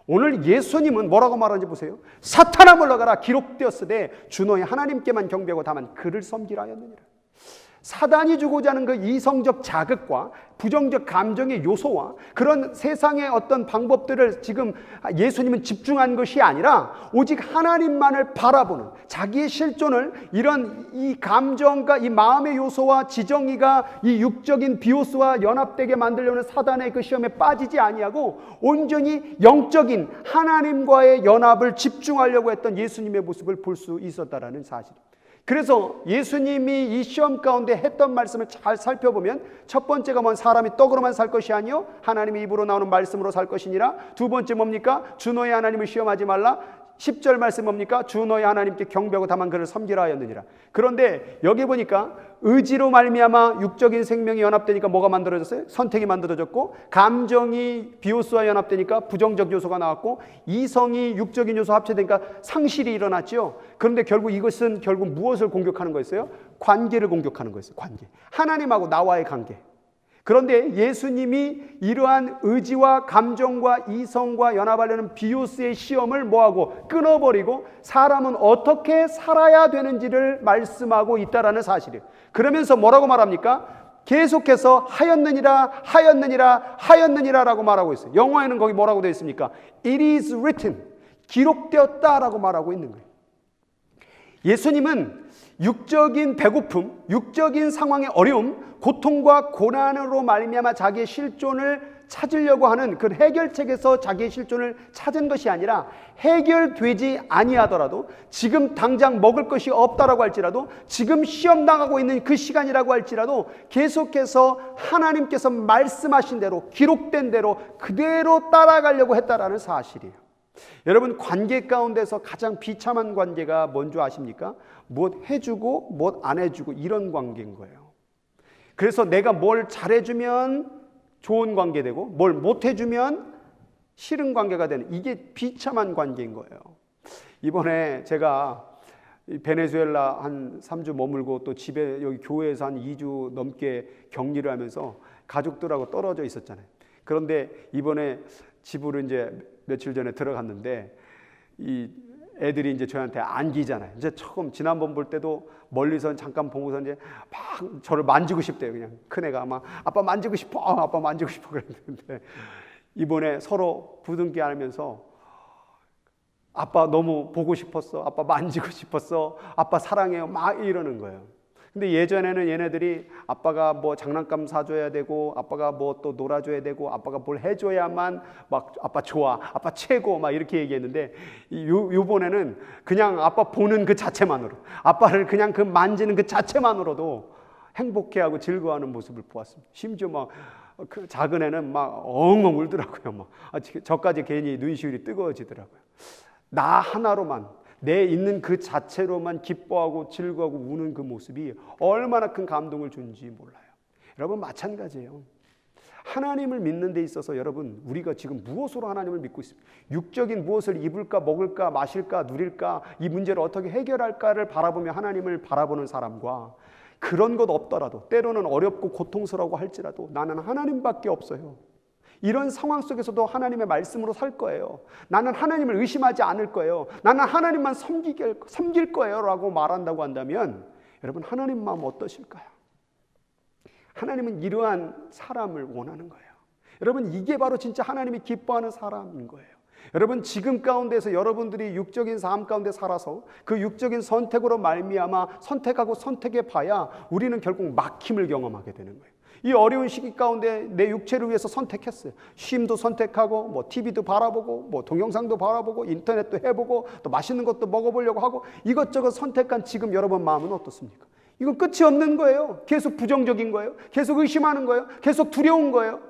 오늘 예수님은 뭐라고 말하는지 보세요. 사탄아 물러가라, 기록되었으되 주 너희 하나님께만 경배하고 다만 그를 섬기라 하였느니라. 사단이 주고자 하는 그 이성적 자극과 부정적 감정의 요소와 그런 세상의 어떤 방법들을 지금 예수님은 집중한 것이 아니라 오직 하나님만을 바라보는, 자기의 실존을 이런 이 감정과 이 마음의 요소와 지정의가 이 육적인 비오스와 연합되게 만들려는 사단의 그 시험에 빠지지 아니하고 온전히 영적인 하나님과의 연합을 집중하려고 했던 예수님의 모습을 볼 수 있었다라는 사실입니다. 그래서 예수님이 이 시험 가운데 했던 말씀을 잘 살펴보면 첫 번째가 뭔, 사람이 떡으로만 살 것이 아니요 하나님의 입으로 나오는 말씀으로 살 것이니라. 두 번째 뭡니까? 주 너의 하나님을 시험하지 말라. 10절 말씀 뭡니까? 주 너의 하나님께 경배하고 다만 그를 섬기라 하였느니라. 그런데 여기 보니까 의지로 말미암아 육적인 생명이 연합되니까 뭐가 만들어졌어요? 선택이 만들어졌고, 감정이 비오스와 연합되니까 부정적 요소가 나왔고, 이성이 육적인 요소 합체되니까 상실이 일어났죠. 그런데 결국 이것은 결국 무엇을 공격하는 거였어요? 관계를 공격하는 거였어요. 관계, 하나님하고 나와의 관계. 그런데 예수님이 이러한 의지와 감정과 이성과 연합하려는 비오스의 시험을 뭐하고 끊어버리고 사람은 어떻게 살아야 되는지를 말씀하고 있다라는 사실이에요. 그러면서 뭐라고 말합니까? 계속해서 하였느니라, 하였느니라, 하였느니라라고 말하고 있어요. 영어에는 거기 뭐라고 되어 있습니까? It is written, 기록되었다라고 말하고 있는 거예요. 예수님은 육적인 배고픔, 육적인 상황의 어려움, 고통과 고난으로 말미암아 자기의 실존을 찾으려고 하는 그 해결책에서 자기의 실존을 찾은 것이 아니라, 해결되지 아니하더라도 지금 당장 먹을 것이 없다라고 할지라도, 지금 시험 당하고 있는 그 시간이라고 할지라도 계속해서 하나님께서 말씀하신 대로, 기록된 대로 그대로 따라가려고 했다라는 사실이에요. 여러분, 관계 가운데서 가장 비참한 관계가 뭔지 아십니까? 못 해주고 못 안 해주고 이런 관계인 거예요. 그래서 내가 뭘 잘해주면 좋은 관계 되고 뭘 못해주면 싫은 관계가 되는, 이게 비참한 관계인 거예요. 이번에 제가 베네수엘라 한 3주 머물고 또 집에 여기 교회에서 한 2주 넘게 격리를 하면서 가족들하고 떨어져 있었잖아요. 그런데 이번에 집으로 이제 며칠 전에 들어갔는데 이 애들이 이제 저한테 안기잖아요. 이제 처음 지난번 볼 때도 멀리서 잠깐 보고서 이제 막 저를 만지고 싶대요. 그냥 큰애가 아마 아빠 만지고 싶어, 아빠 만지고 싶어 그랬는데 이번에 서로 부둥켜 안으면서 아빠 너무 보고 싶었어, 아빠 만지고 싶었어, 아빠 사랑해요 막 이러는 거예요. 근데 예전에는 얘네들이 아빠가 뭐 장난감 사줘야 되고 아빠가 뭐 또 놀아줘야 되고 아빠가 뭘 해줘야만 막 아빠 좋아, 아빠 최고 막 이렇게 얘기했는데 요번에는 그냥 아빠 보는 그 자체만으로, 아빠를 그냥 그 만지는 그 자체만으로도 행복해하고 즐거워하는 모습을 보았습니다. 심지어 막 그 작은 애는 막 엉엉 울더라고요. 막 저까지 괜히 눈시울이 뜨거워지더라고요. 나 하나로만, 내 있는 그 자체로만 기뻐하고 즐거워하고 우는 그 모습이 얼마나 큰 감동을 주는지 몰라요. 여러분, 마찬가지예요. 하나님을 믿는 데 있어서 여러분, 우리가 지금 무엇으로 하나님을 믿고 있습니까? 육적인 무엇을 입을까 먹을까 마실까 누릴까 이 문제를 어떻게 해결할까를 바라보며 하나님을 바라보는 사람과 그런 것 없더라도, 때로는 어렵고 고통스러워 할지라도 나는 하나님밖에 없어요. 이런 상황 속에서도 하나님의 말씀으로 살 거예요. 나는 하나님을 의심하지 않을 거예요. 나는 하나님만 섬길 거예요 라고 말한다고 한다면 여러분, 하나님 마음 어떠실까요? 하나님은 이러한 사람을 원하는 거예요. 여러분, 이게 바로 진짜 하나님이 기뻐하는 사람인 거예요. 여러분, 지금 가운데서 여러분들이 육적인 삶 가운데 살아서 그 육적인 선택으로 말미암아 선택하고 선택해 봐야 우리는 결국 막힘을 경험하게 되는 거예요. 이 어려운 시기 가운데 내 육체를 위해서 선택했어요. 쉼도 선택하고, 뭐 TV도 바라보고, 뭐 동영상도 바라보고, 인터넷도 해보고, 또 맛있는 것도 먹어보려고 하고, 이것저것 선택한 지금 여러분 마음은 어떻습니까? 이건 끝이 없는 거예요. 계속 부정적인 거예요. 계속 의심하는 거예요. 계속 두려운 거예요.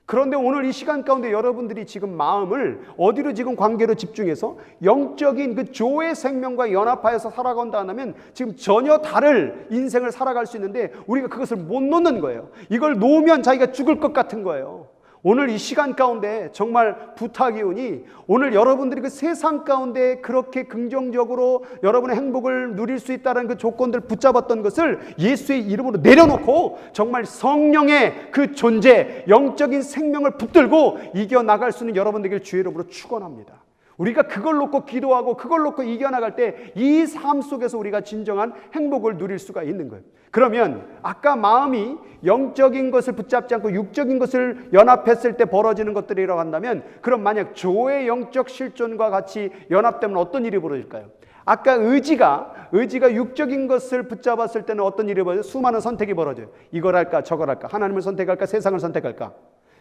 그런데 오늘 이 시간 가운데 여러분들이 지금 마음을 어디로 지금 관계로 집중해서 영적인 그 조의 생명과 연합하여서 살아간다 하면 지금 전혀 다른 인생을 살아갈 수 있는데 우리가 그것을 못 놓는 거예요. 이걸 놓으면 자기가 죽을 것 같은 거예요. 오늘 이 시간 가운데 정말 부탁이 오니 오늘 여러분들이 그 세상 가운데 그렇게 긍정적으로 여러분의 행복을 누릴 수 있다는 그 조건들 붙잡았던 것을 예수의 이름으로 내려놓고 정말 성령의 그 존재, 영적인 생명을 붙들고 이겨나갈 수 있는 여러분들에게 주의 이름으로 축원합니다. 우리가 그걸 놓고 기도하고 그걸 놓고 이겨나갈 때 이 삶 속에서 우리가 진정한 행복을 누릴 수가 있는 거예요. 그러면 아까 마음이 영적인 것을 붙잡지 않고 육적인 것을 연합했을 때 벌어지는 것들이라고 한다면 그럼 만약 조의 영적 실존과 같이 연합되면 어떤 일이 벌어질까요? 아까 의지가 육적인 것을 붙잡았을 때는 어떤 일이 벌어져요? 수많은 선택이 벌어져요. 이걸 할까 저걸 할까, 하나님을 선택할까 세상을 선택할까.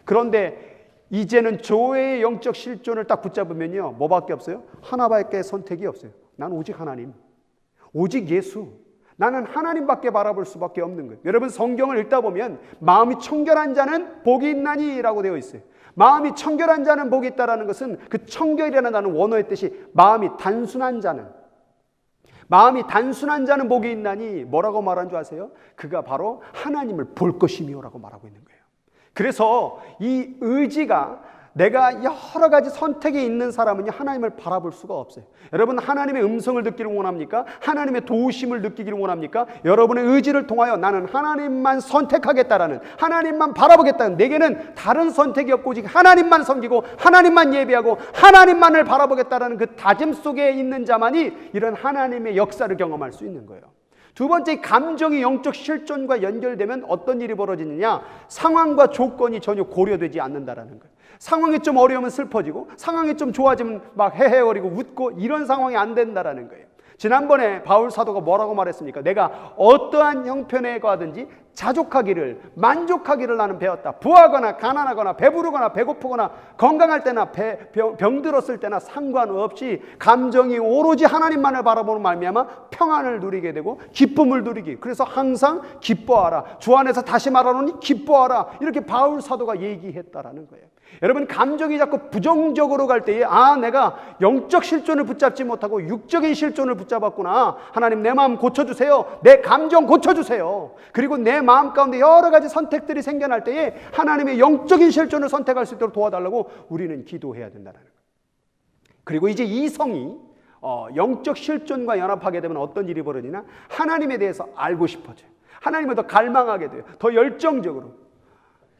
그런데 이제는 조의 영적 실존을 딱 붙잡으면요, 뭐밖에 없어요? 하나밖에 선택이 없어요. 난 오직 하나님, 오직 예수, 나는 하나님밖에 바라볼 수밖에 없는 거예요. 여러분, 성경을 읽다 보면 마음이 청결한 자는 복이 있나니 라고 되어 있어요. 마음이 청결한 자는 복이 있다라는 것은 그 청결이라는 원어의 뜻이 마음이 단순한 자는 복이 있나니 뭐라고 말한 줄 아세요? 그가 바로 하나님을 볼 것이며 라고 말하고 있는 거예요. 그래서 이 의지가 내가 여러 가지 선택이 있는 사람은 하나님을 바라볼 수가 없어요. 여러분, 하나님의 음성을 듣기를 원합니까? 하나님의 도우심을 느끼기를 원합니까? 여러분의 의지를 통하여 나는 하나님만 선택하겠다라는, 하나님만 바라보겠다는, 내게는 다른 선택이 없고 오직 하나님만 섬기고 하나님만 예배하고 하나님만을 바라보겠다라는 그 다짐 속에 있는 자만이 이런 하나님의 역사를 경험할 수 있는 거예요. 두 번째, 감정이 영적 실존과 연결되면 어떤 일이 벌어지느냐? 상황과 조건이 전혀 고려되지 않는다라는 거예요. 상황이 좀 어려우면 슬퍼지고 상황이 좀 좋아지면 막 헤헤거리고 웃고 이런 상황이 안 된다라는 거예요. 지난번에 바울 사도가 뭐라고 말했습니까? 내가 어떠한 형편에 가든지 자족하기를, 만족하기를 나는 배웠다. 부하거나 가난하거나 배부르거나 배고프거나 건강할 때나 병들었을 때나 상관없이 감정이 오로지 하나님만을 바라보는 말미암아 평안을 누리게 되고 기쁨을 누리기. 그래서 항상 기뻐하라. 주 안에서 다시 말하노니 기뻐하라. 이렇게 바울 사도가 얘기했다라는 거예요. 여러분, 감정이 자꾸 부정적으로 갈 때에 내가 영적 실존을 붙잡지 못하고 육적인 실존을 붙잡았구나. 하나님, 내 마음 고쳐주세요. 내 감정 고쳐주세요. 그리고 내 마음 가운데 여러 가지 선택들이 생겨날 때에 하나님의 영적인 실존을 선택할 수 있도록 도와달라고 우리는 기도해야 된다는 거예요. 그리고 이제 이성이 영적 실존과 연합하게 되면 어떤 일이 벌어지나? 하나님에 대해서 알고 싶어져요. 하나님을 더 갈망하게 돼요. 더 열정적으로.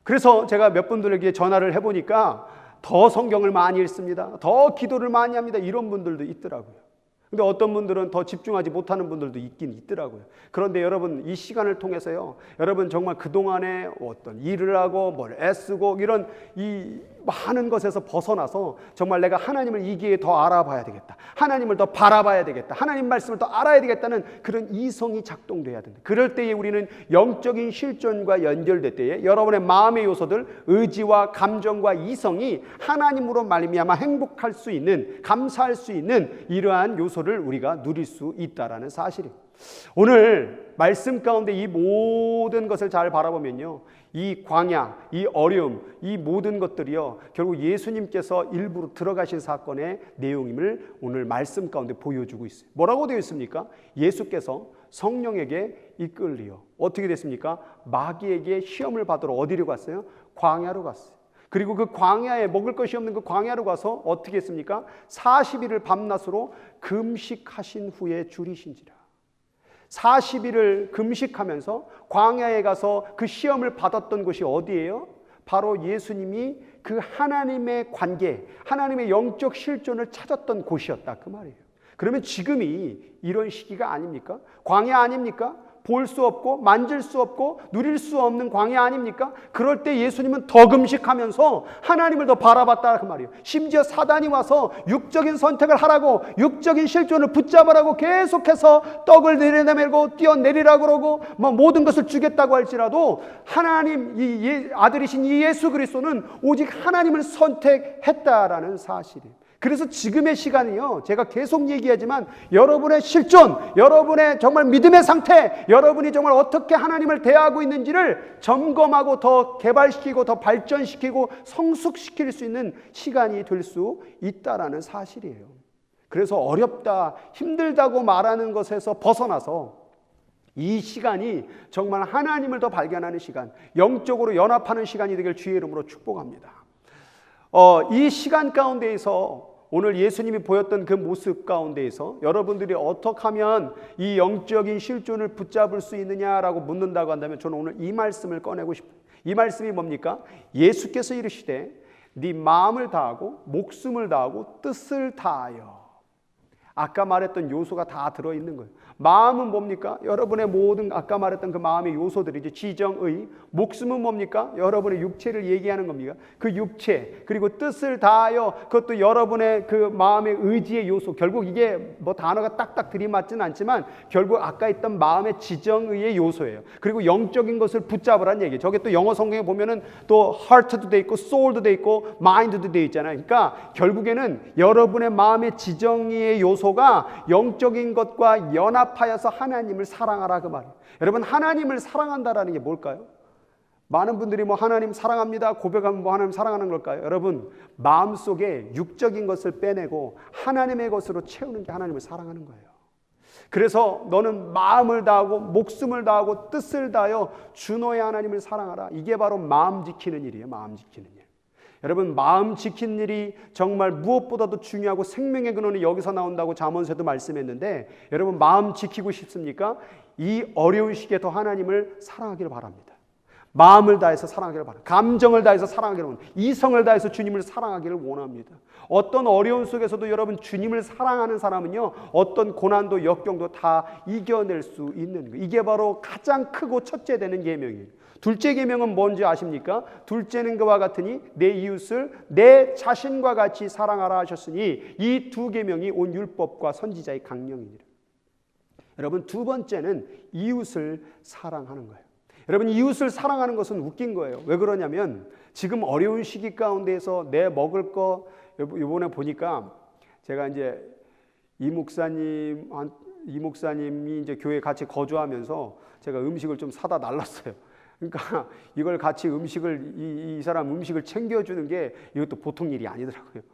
그래서 제가 몇 분들에게 전화를 해보니까 더 성경을 많이 읽습니다, 더 기도를 많이 합니다, 이런 분들도 있더라고요. 근데 어떤 분들은 더 집중하지 못하는 분들도 있긴 있더라고요. 그런데 여러분, 이 시간을 통해서요, 여러분 정말 그동안에 어떤 일을 하고 뭘 애쓰고 이런 이 많은 것에서 벗어나서 정말 내가 하나님을 이 기회에 더 알아봐야 되겠다, 하나님을 더 바라봐야 되겠다, 하나님 말씀을 더 알아야 되겠다는 그런 이성이 작동돼야 된다. 그럴 때에 우리는 영적인 실존과 연결될 때에 여러분의 마음의 요소들, 의지와 감정과 이성이 하나님으로 말미암아 행복할 수 있는, 감사할 수 있는 이러한 요소를 우리가 누릴 수 있다라는 사실이에요. 오늘 말씀 가운데 이 모든 것을 잘 바라보면요, 이 광야, 이 어려움, 이 모든 것들이요, 결국 예수님께서 일부러 들어가신 사건의 내용임을 오늘 말씀 가운데 보여주고 있어요. 뭐라고 되어 있습니까? 예수께서 성령에게 이끌리어 어떻게 됐습니까? 마귀에게 시험을 받으러 어디로 갔어요? 광야로 갔어요. 그리고 그 광야에 먹을 것이 없는 그 광야로 가서 어떻게 했습니까? 40일을 밤낮으로 금식하신 후에 줄이신지라. 40일을 금식하면서 광야에 가서 그 시험을 받았던 곳이 어디예요? 바로 예수님이 그 하나님의 관계, 하나님의 영적 실존을 찾았던 곳이었다 그 말이에요. 그러면 지금이 이런 시기가 아닙니까? 광야 아닙니까? 볼 수 없고 만질 수 없고 누릴 수 없는 광야 아닙니까? 그럴 때 예수님은 더 금식하면서 하나님을 더 바라봤다 그 말이에요. 심지어 사단이 와서 육적인 선택을 하라고, 육적인 실존을 붙잡으라고 계속해서 떡을 내려내밀고 뛰어내리라고 그러고 모든 것을 주겠다고 할지라도 하나님 아들이신 이 예수 그리스도는 오직 하나님을 선택했다라는 사실이에요. 그래서 지금의 시간이요, 제가 계속 얘기하지만 여러분의 실존, 여러분의 정말 믿음의 상태, 여러분이 정말 어떻게 하나님을 대하고 있는지를 점검하고 더 개발시키고 더 발전시키고 성숙시킬 수 있는 시간이 될 수 있다라는 사실이에요. 그래서 어렵다, 힘들다고 말하는 것에서 벗어나서 이 시간이 정말 하나님을 더 발견하는 시간, 영적으로 연합하는 시간이 되길 주의 이름으로 축복합니다. 이 시간 가운데에서 오늘 예수님이 보였던 그 모습 가운데에서 여러분들이 어떻게 하면 이 영적인 실존을 붙잡을 수 있느냐라고 묻는다고 한다면 저는 오늘 이 말씀을 꺼내고 싶어요. 이 말씀이 뭡니까? 예수께서 이르시되 네 마음을 다하고 목숨을 다하고 뜻을 다하여. 아까 말했던 요소가 다 들어있는 거예요. 마음은 뭡니까? 여러분의 모든 아까 말했던 그 마음의 요소들이죠. 지정의. 목숨은 뭡니까? 여러분의 육체를 얘기하는 겁니다. 그 육체. 그리고 뜻을 다하여, 그것도 여러분의 그 마음의 의지의 요소. 결국 이게 뭐 단어가 딱딱 들이맞지는 않지만 결국 아까 있던 마음의 지정의의 요소예요. 그리고 영적인 것을 붙잡으라는 얘기예요. 저게 또 영어 성경에 보면은 또 heart도 돼 있고 soul도 돼 있고 mind도 돼 있잖아요. 그러니까 결국에는 여러분의 마음의 지정의의 요소가 영적인 것과 연합하여서 하나님을 사랑하라 그 말이에요. 여러분, 하나님을 사랑한다라는 게 뭘까요? 많은 분들이 뭐 하나님 사랑합니다 고백하면 뭐 하나님 사랑하는 걸까요? 여러분, 마음속에 육적인 것을 빼내고 하나님의 것으로 채우는 게 하나님을 사랑하는 거예요. 그래서 너는 마음을 다하고 목숨을 다하고 뜻을 다하여 주 너의 하나님을 사랑하라. 이게 바로 마음 지키는 일이에요. 마음 지키는 일. 여러분, 마음 지키는 일이 정말 무엇보다도 중요하고 생명의 근원이 여기서 나온다고 잠언서도 말씀했는데, 여러분 마음 지키고 싶습니까? 이 어려운 시기에 더 하나님을 사랑하기를 바랍니다. 마음을 다해서 사랑하기를 바랍니다. 감정을 다해서 사랑하기를 원합니다. 이성을 다해서 주님을 사랑하기를 원합니다. 어떤 어려움 속에서도 여러분 주님을 사랑하는 사람은요, 어떤 고난도 역경도 다 이겨낼 수 있는 거예요. 이게 바로 가장 크고 첫째 되는 계명이에요. 둘째 계명은 뭔지 아십니까? 둘째는 그와 같으니 내 이웃을 내 자신과 같이 사랑하라 하셨으니, 이 두 계명이 온 율법과 선지자의 강령이니라. 여러분, 두 번째는 이웃을 사랑하는 거예요. 여러분, 이웃을 사랑하는 것은 웃긴 거예요. 왜 그러냐면 지금 어려운 시기 가운데에서 내 먹을 거, 이번에 보니까 제가 이제 이 목사님이 이제 교회 같이 거주하면서 제가 음식을 좀 사다 날랐어요. 그러니까 이걸 같이 음식을 이 사람 음식을 챙겨주는 게 이것도 보통 일이 아니더라고요.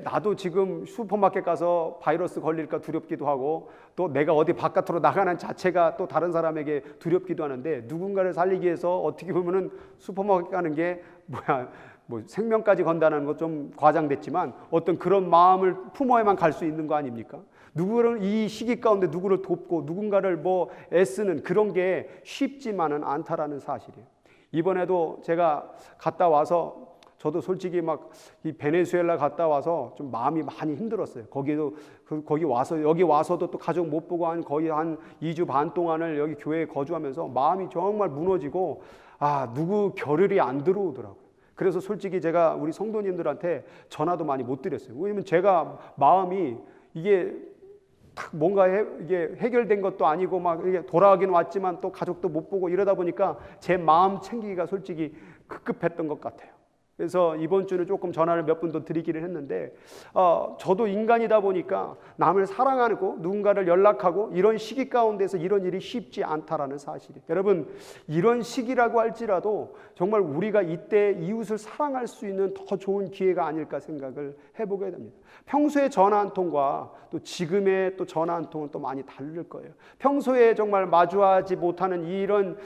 나도 지금 슈퍼마켓 가서 바이러스 걸릴까 두렵기도 하고, 또 내가 어디 바깥으로 나가는 자체가 또 다른 사람에게 두렵기도 하는데, 누군가를 살리기 위해서 어떻게 보면은 슈퍼마켓 가는 게 뭐 생명까지 건다는 거 좀 과장됐지만 어떤 그런 마음을 품어야만 갈 수 있는 거 아닙니까? 누구를 이 시기 가운데 누구를 돕고 누군가를 뭐 애쓰는 그런 게 쉽지만은 않다라는 사실이에요. 이번에도 제가 갔다 와서 저도 솔직히 막 이 베네수엘라 갔다 와서 좀 마음이 많이 힘들었어요. 거기 와서 여기 와서도 또 가족 못 보고 거의 한 2주 반 동안을 여기 교회에 거주하면서 마음이 정말 무너지고, 누구 겨를이 안 들어오더라고요. 그래서 솔직히 제가 우리 성도님들한테 전화도 많이 못 드렸어요. 왜냐면 제가 마음이 이게 뭔가 이게 해결된 것도 아니고 막 이게 돌아가긴 왔지만 또 가족도 못 보고 이러다 보니까 제 마음 챙기기가 솔직히 급급했던 것 같아요. 그래서 이번 주는 조금 전화를 몇 분 더 드리기를 했는데, 저도 인간이다 보니까 남을 사랑하고 누군가를 연락하고 이런 시기 가운데서 이런 일이 쉽지 않다라는 사실이에요. 여러분, 이런 시기라고 할지라도 정말 우리가 이때 이웃을 사랑할 수 있는 더 좋은 기회가 아닐까 생각을 해보게 됩니다. 평소에 전화 한 통과 또 지금의 또 전화 한 통은 또 많이 다를 거예요. 평소에 정말 마주하지 못하는 이런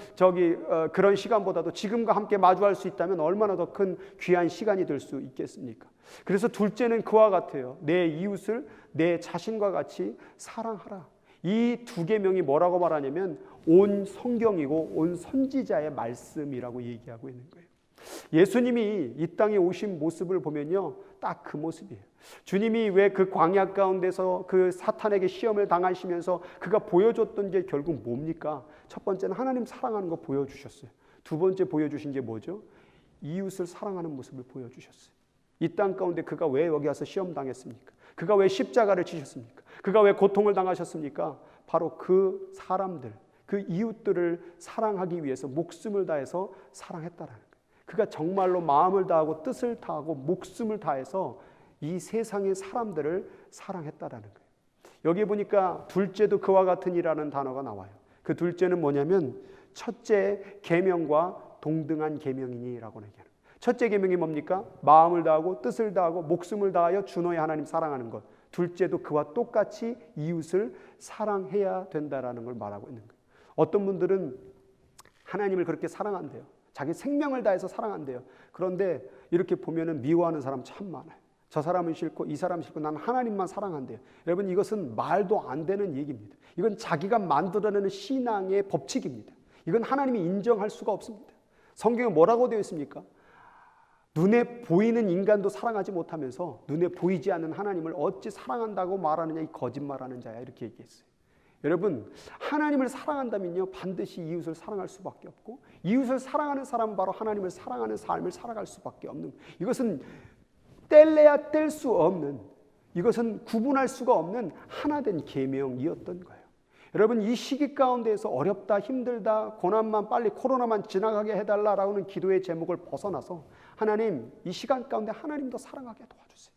그런 시간보다도 지금과 함께 마주할 수 있다면 얼마나 더 큰 귀한 시간이 될 수 있겠습니까? 그래서 둘째는 그와 같아요. 내 이웃을 내 자신과 같이 사랑하라. 이 두 계명이 뭐라고 말하냐면 온 성경이고 온 선지자의 말씀이라고 얘기하고 있는 거예요. 예수님이 이 땅에 오신 모습을 보면요, 딱 그 모습이에요. 주님이 왜 그 광야 가운데서 그 사탄에게 시험을 당하시면서 그가 보여줬던 게 결국 뭡니까? 첫 번째는 하나님 사랑하는 거 보여주셨어요. 두 번째 보여주신 게 뭐죠? 이웃을 사랑하는 모습을 보여주셨어요. 이 땅 가운데 그가 왜 여기 와서 시험 당했습니까? 그가 왜 십자가를 지셨습니까? 그가 왜 고통을 당하셨습니까? 바로 그 사람들, 그 이웃들을 사랑하기 위해서 목숨을 다해서 사랑했다라는 거예요. 그가 정말로 마음을 다하고 뜻을 다하고 목숨을 다해서 이 세상의 사람들을 사랑했다라는 거예요. 여기 보니까 둘째도 그와 같으니라는 단어가 나와요. 그 둘째는 뭐냐면 첫째 계명과 동등한 계명이니라고 얘기하는 거예요. 첫째 계명이 뭡니까? 마음을 다하고 뜻을 다하고 목숨을 다하여 주 너의 하나님 사랑하는 것. 둘째도 그와 똑같이 이웃을 사랑해야 된다라는 걸 말하고 있는 거예요. 어떤 분들은 하나님을 그렇게 사랑한대요. 자기 생명을 다해서 사랑한대요. 그런데 이렇게 보면은 미워하는 사람 참 많아요. 저 사람은 싫고 이 사람 싫고 난 하나님만 사랑한대요. 여러분, 이것은 말도 안 되는 얘기입니다. 이건 자기가 만들어내는 신앙의 법칙입니다. 이건 하나님이 인정할 수가 없습니다. 성경에 뭐라고 되어 있습니까? 눈에 보이는 인간도 사랑하지 못하면서 눈에 보이지 않는 하나님을 어찌 사랑한다고 말하느냐, 이 거짓말하는 자야, 이렇게 얘기했어요. 여러분, 하나님을 사랑한다면요 반드시 이웃을 사랑할 수밖에 없고, 이웃을 사랑하는 사람은 바로 하나님을 사랑하는 삶을 살아갈 수밖에 없는, 이것은 뗄래야 뗄 수 없는, 이것은 구분할 수가 없는 하나된 계명이었던 거예요. 여러분, 이 시기 가운데에서 어렵다, 힘들다, 고난만 빨리 코로나만 지나가게 해달라라는 기도의 제목을 벗어나서 하나님, 이 시간 가운데 하나님도 사랑하게 도와주세요.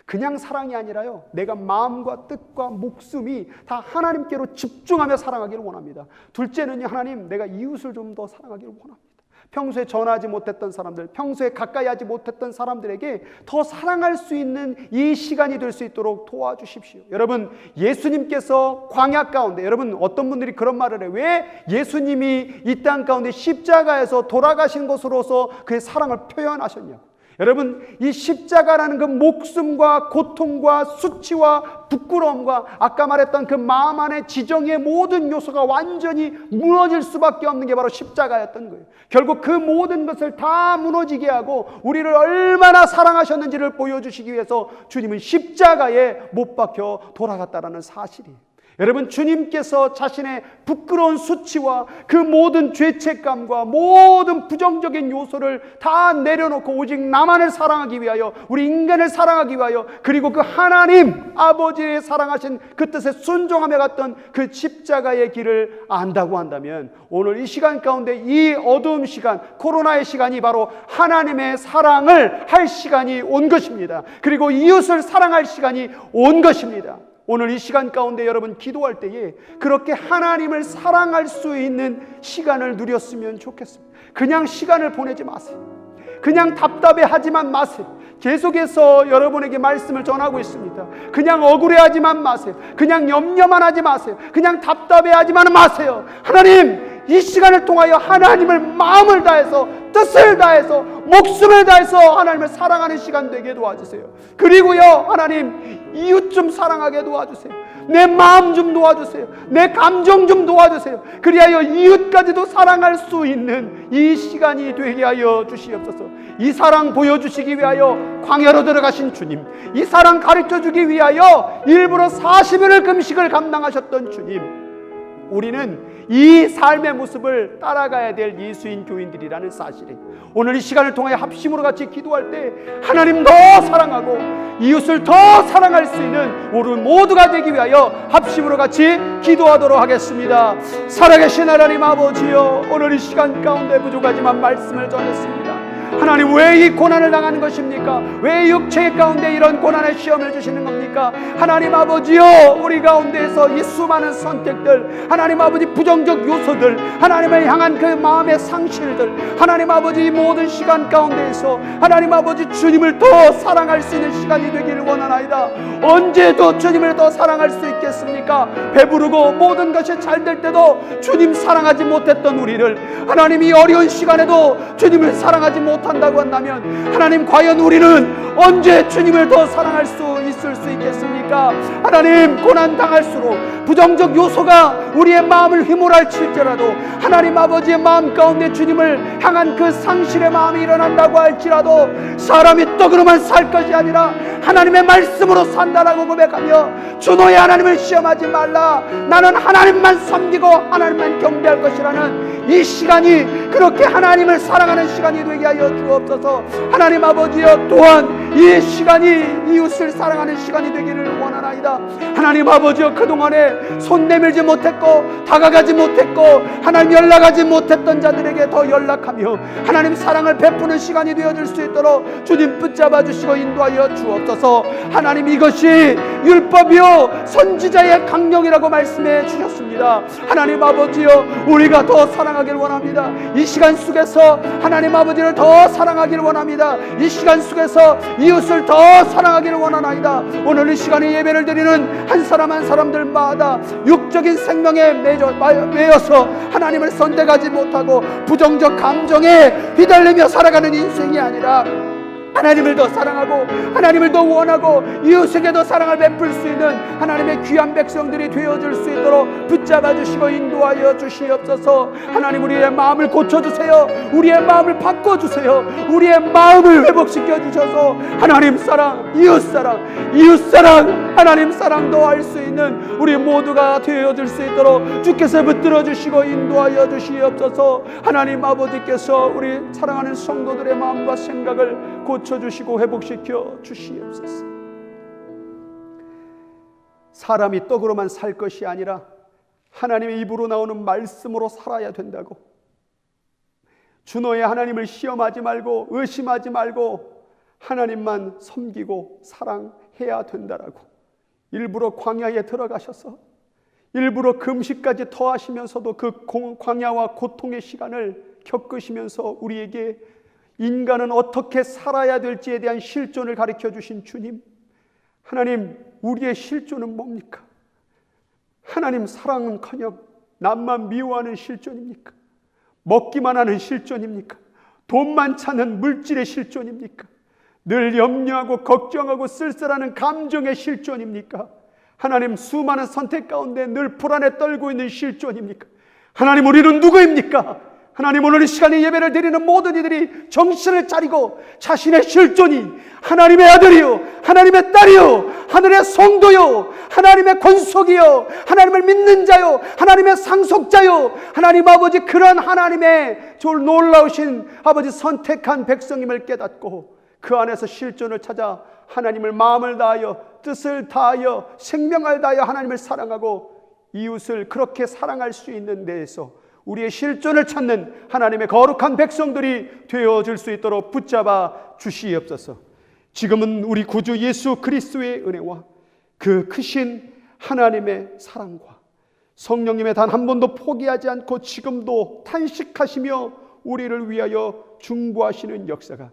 그냥 사랑이 아니라요, 내가 마음과 뜻과 목숨이 다 하나님께로 집중하며 사랑하기를 원합니다. 둘째는요, 하나님, 내가 이웃을 좀 더 사랑하기를 원합니다. 평소에 전하지 못했던 사람들, 평소에 가까이 하지 못했던 사람들에게 더 사랑할 수 있는 이 시간이 될 수 있도록 도와주십시오. 여러분, 예수님께서 광야 가운데, 여러분 어떤 분들이 그런 말을 해요. 왜 예수님이 이 땅 가운데 십자가에서 돌아가신 것으로서 그의 사랑을 표현하셨냐고. 여러분, 이 십자가라는 그 목숨과 고통과 수치와 부끄러움과 아까 말했던 그 마음 안에 지정의 모든 요소가 완전히 무너질 수밖에 없는 게 바로 십자가였던 거예요. 결국 그 모든 것을 다 무너지게 하고 우리를 얼마나 사랑하셨는지를 보여주시기 위해서 주님은 십자가에 못 박혀 돌아갔다라는 사실이에요. 여러분, 주님께서 자신의 부끄러운 수치와 그 모든 죄책감과 모든 부정적인 요소를 다 내려놓고 오직 나만을 사랑하기 위하여, 우리 인간을 사랑하기 위하여, 그리고 그 하나님 아버지의 사랑하신 그 뜻에 순종하며 갔던 그 십자가의 길을 안다고 한다면, 오늘 이 시간 가운데 이 어두운 시간, 코로나의 시간이 바로 하나님의 사랑을 할 시간이 온 것입니다. 그리고 이웃을 사랑할 시간이 온 것입니다. 오늘 이 시간 가운데 여러분 기도할 때에 그렇게 하나님을 사랑할 수 있는 시간을 누렸으면 좋겠습니다. 그냥 시간을 보내지 마세요. 그냥 답답해하지만 마세요. 계속해서 여러분에게 말씀을 전하고 있습니다. 그냥 억울해하지만 마세요. 그냥 염려만 하지 마세요. 그냥 답답해하지만 마세요. 하나님, 이 시간을 통하여 하나님을 마음을 다해서, 뜻을 다해서, 목숨을 다해서 하나님을 사랑하는 시간 되게 도와주세요. 그리고요, 하나님, 이웃 좀 사랑하게 도와주세요. 내 마음 좀 도와주세요. 내 감정 좀 도와주세요. 그리하여 이웃까지도 사랑할 수 있는 이 시간이 되게 하여 주시옵소서. 이 사랑 보여주시기 위하여 광야로 들어가신 주님, 이 사랑 가르쳐주기 위하여 일부러 40일을 금식을 감당하셨던 주님, 우리는 이 삶의 모습을 따라가야 될 예수인 교인들이라는 사실에 오늘 이 시간을 통해 합심으로 같이 기도할 때 하나님 더 사랑하고 이웃을 더 사랑할 수 있는 우리 모두가 되기 위하여 합심으로 같이 기도하도록 하겠습니다. 살아계신 하나님 아버지여, 오늘 이 시간 가운데 부족하지만 말씀을 전했습니다. 하나님, 왜 이 고난을 당하는 것입니까? 왜 육체 가운데 이런 고난의 시험을 주시는 겁니까? 하나님 아버지여, 우리 가운데에서 이 수많은 선택들, 하나님 아버지 부정적 요소들, 하나님을 향한 그 마음의 상실들, 하나님 아버지 이 모든 시간 가운데에서 하나님 아버지 주님을 더 사랑할 수 있는 시간이 되기를 원하나이다. 언제 더 주님을 더 사랑할 수 있겠습니까? 배부르고 모든 것이 잘 될 때도 주님 사랑하지 못했던 우리를, 하나님 이 어려운 시간에도 주님을 사랑하지 못 못한다고 한다면 하나님, 과연 우리는 언제 주님을 더 사랑할 수 있을 수 있겠습니까? 하나님, 고난당할수록 부정적 요소가 우리의 마음을 휘몰아칠지라도, 하나님 아버지의 마음 가운데 주님을 향한 그 상실의 마음이 일어난다고 할지라도, 사람이 떡으로만 살 것이 아니라 하나님의 말씀으로 산다라고 고백하며, 주 너의 하나님을 시험하지 말라, 나는 하나님만 섬기고 하나님만 경배할 것이라는 이 시간이 그렇게 하나님을 사랑하는 시간이 되게 하여 주옵소서. 하나님 아버지여, 또한 이 시간이 이웃을 사랑하는 시간이 되기를 원하나이다. 하나님 아버지여, 그동안에 손 내밀지 못했고 다가가지 못했고 하나님 연락하지 못했던 자들에게 더 연락하며 하나님 사랑을 베푸는 시간이 되어줄 수 있도록 주님 붙잡아 주시고 인도하여 주옵소서. 하나님, 이것이 율법이요 선지자의 강령이라고 말씀해 주셨습니다. 하나님 아버지여, 우리가 더 사랑하길 원합니다. 이 시간 속에서 하나님 아버지를 더 사랑하길 원합니다. 이 시간 속에서 이웃을 더 사랑하기를 원하나이다. 오늘 이 시간에 예배를 드리는 한 사람 한 사람들마다 육적인 생명에 매여서 하나님을 선택하지 못하고 부정적 감정에 휘달리며 살아가는 인생이 아니라 하나님을 더 사랑하고 하나님을 더 원하고 이웃에게 더 사랑을 베풀 수 있는 하나님의 귀한 백성들이 되어줄 수 있도록 붙잡아 주시고 인도하여 주시옵소서. 하나님, 우리의 마음을 고쳐주세요. 우리의 마음을 바꿔주세요. 우리의 마음을 회복시켜 주셔서 하나님 사랑, 이웃 사랑, 하나님 사랑도 할 수 있는 우리 모두가 되어줄 수 있도록 주께서 붙들어 주시고 인도하여 주시옵소서. 하나님 아버지께서 우리 사랑하는 성도들의 마음과 생각을 고쳐주시고 회복시켜 주시옵소서. 사람이 떡으로만 살 것이 아니라 하나님의 입으로 나오는 말씀으로 살아야 된다고, 주 너의 하나님을 시험하지 말고 의심하지 말고 하나님만 섬기고 사랑해야 된다라고 일부러 광야에 들어가셔서 일부러 금식까지 더하시면서도 그 광야와 고통의 시간을 겪으시면서 우리에게 인간은 어떻게 살아야 될지에 대한 실존을 가르쳐 주신 주님, 하나님, 우리의 실존은 뭡니까? 하나님, 사랑은커녕 남만 미워하는 실존입니까? 먹기만 하는 실존입니까? 돈만 찾는 물질의 실존입니까? 늘 염려하고 걱정하고 쓸쓸하는 감정의 실존입니까? 하나님, 수많은 선택 가운데 늘 불안에 떨고 있는 실존입니까? 하나님, 우리는 누구입니까? 하나님, 오늘 이 시간에 예배를 드리는 모든 이들이 정신을 차리고 자신의 실존이 하나님의 아들이요, 하나님의 딸이요, 하늘의 성도요, 하나님의 권속이요, 하나님을 믿는 자요, 하나님의 상속자요, 하나님 아버지, 그런 하나님의 놀라우신 아버지 선택한 백성임을 깨닫고 그 안에서 실존을 찾아 하나님을 마음을 다하여 뜻을 다하여 생명을 다하여 하나님을 사랑하고 이웃을 그렇게 사랑할 수 있는 데에서 우리의 실존을 찾는 하나님의 거룩한 백성들이 되어줄 수 있도록 붙잡아 주시옵소서. 지금은 우리 구주 예수 그리스도의 은혜와 그 크신 하나님의 사랑과 성령님의 단 한 번도 포기하지 않고 지금도 탄식하시며 우리를 위하여 중보하시는 역사가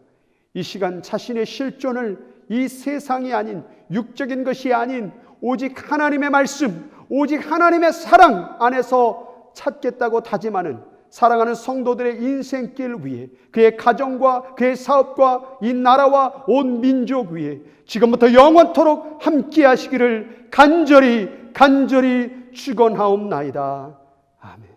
이 시간 자신의 실존을 이 세상이 아닌 육적인 것이 아닌 오직 하나님의 말씀, 오직 하나님의 사랑 안에서 찾겠다고 다짐하는 사랑하는 성도들의 인생길 위에, 그의 가정과 그의 사업과 이 나라와 온 민족 위에 지금부터 영원토록 함께 하시기를 간절히 축원하옵나이다. 아멘.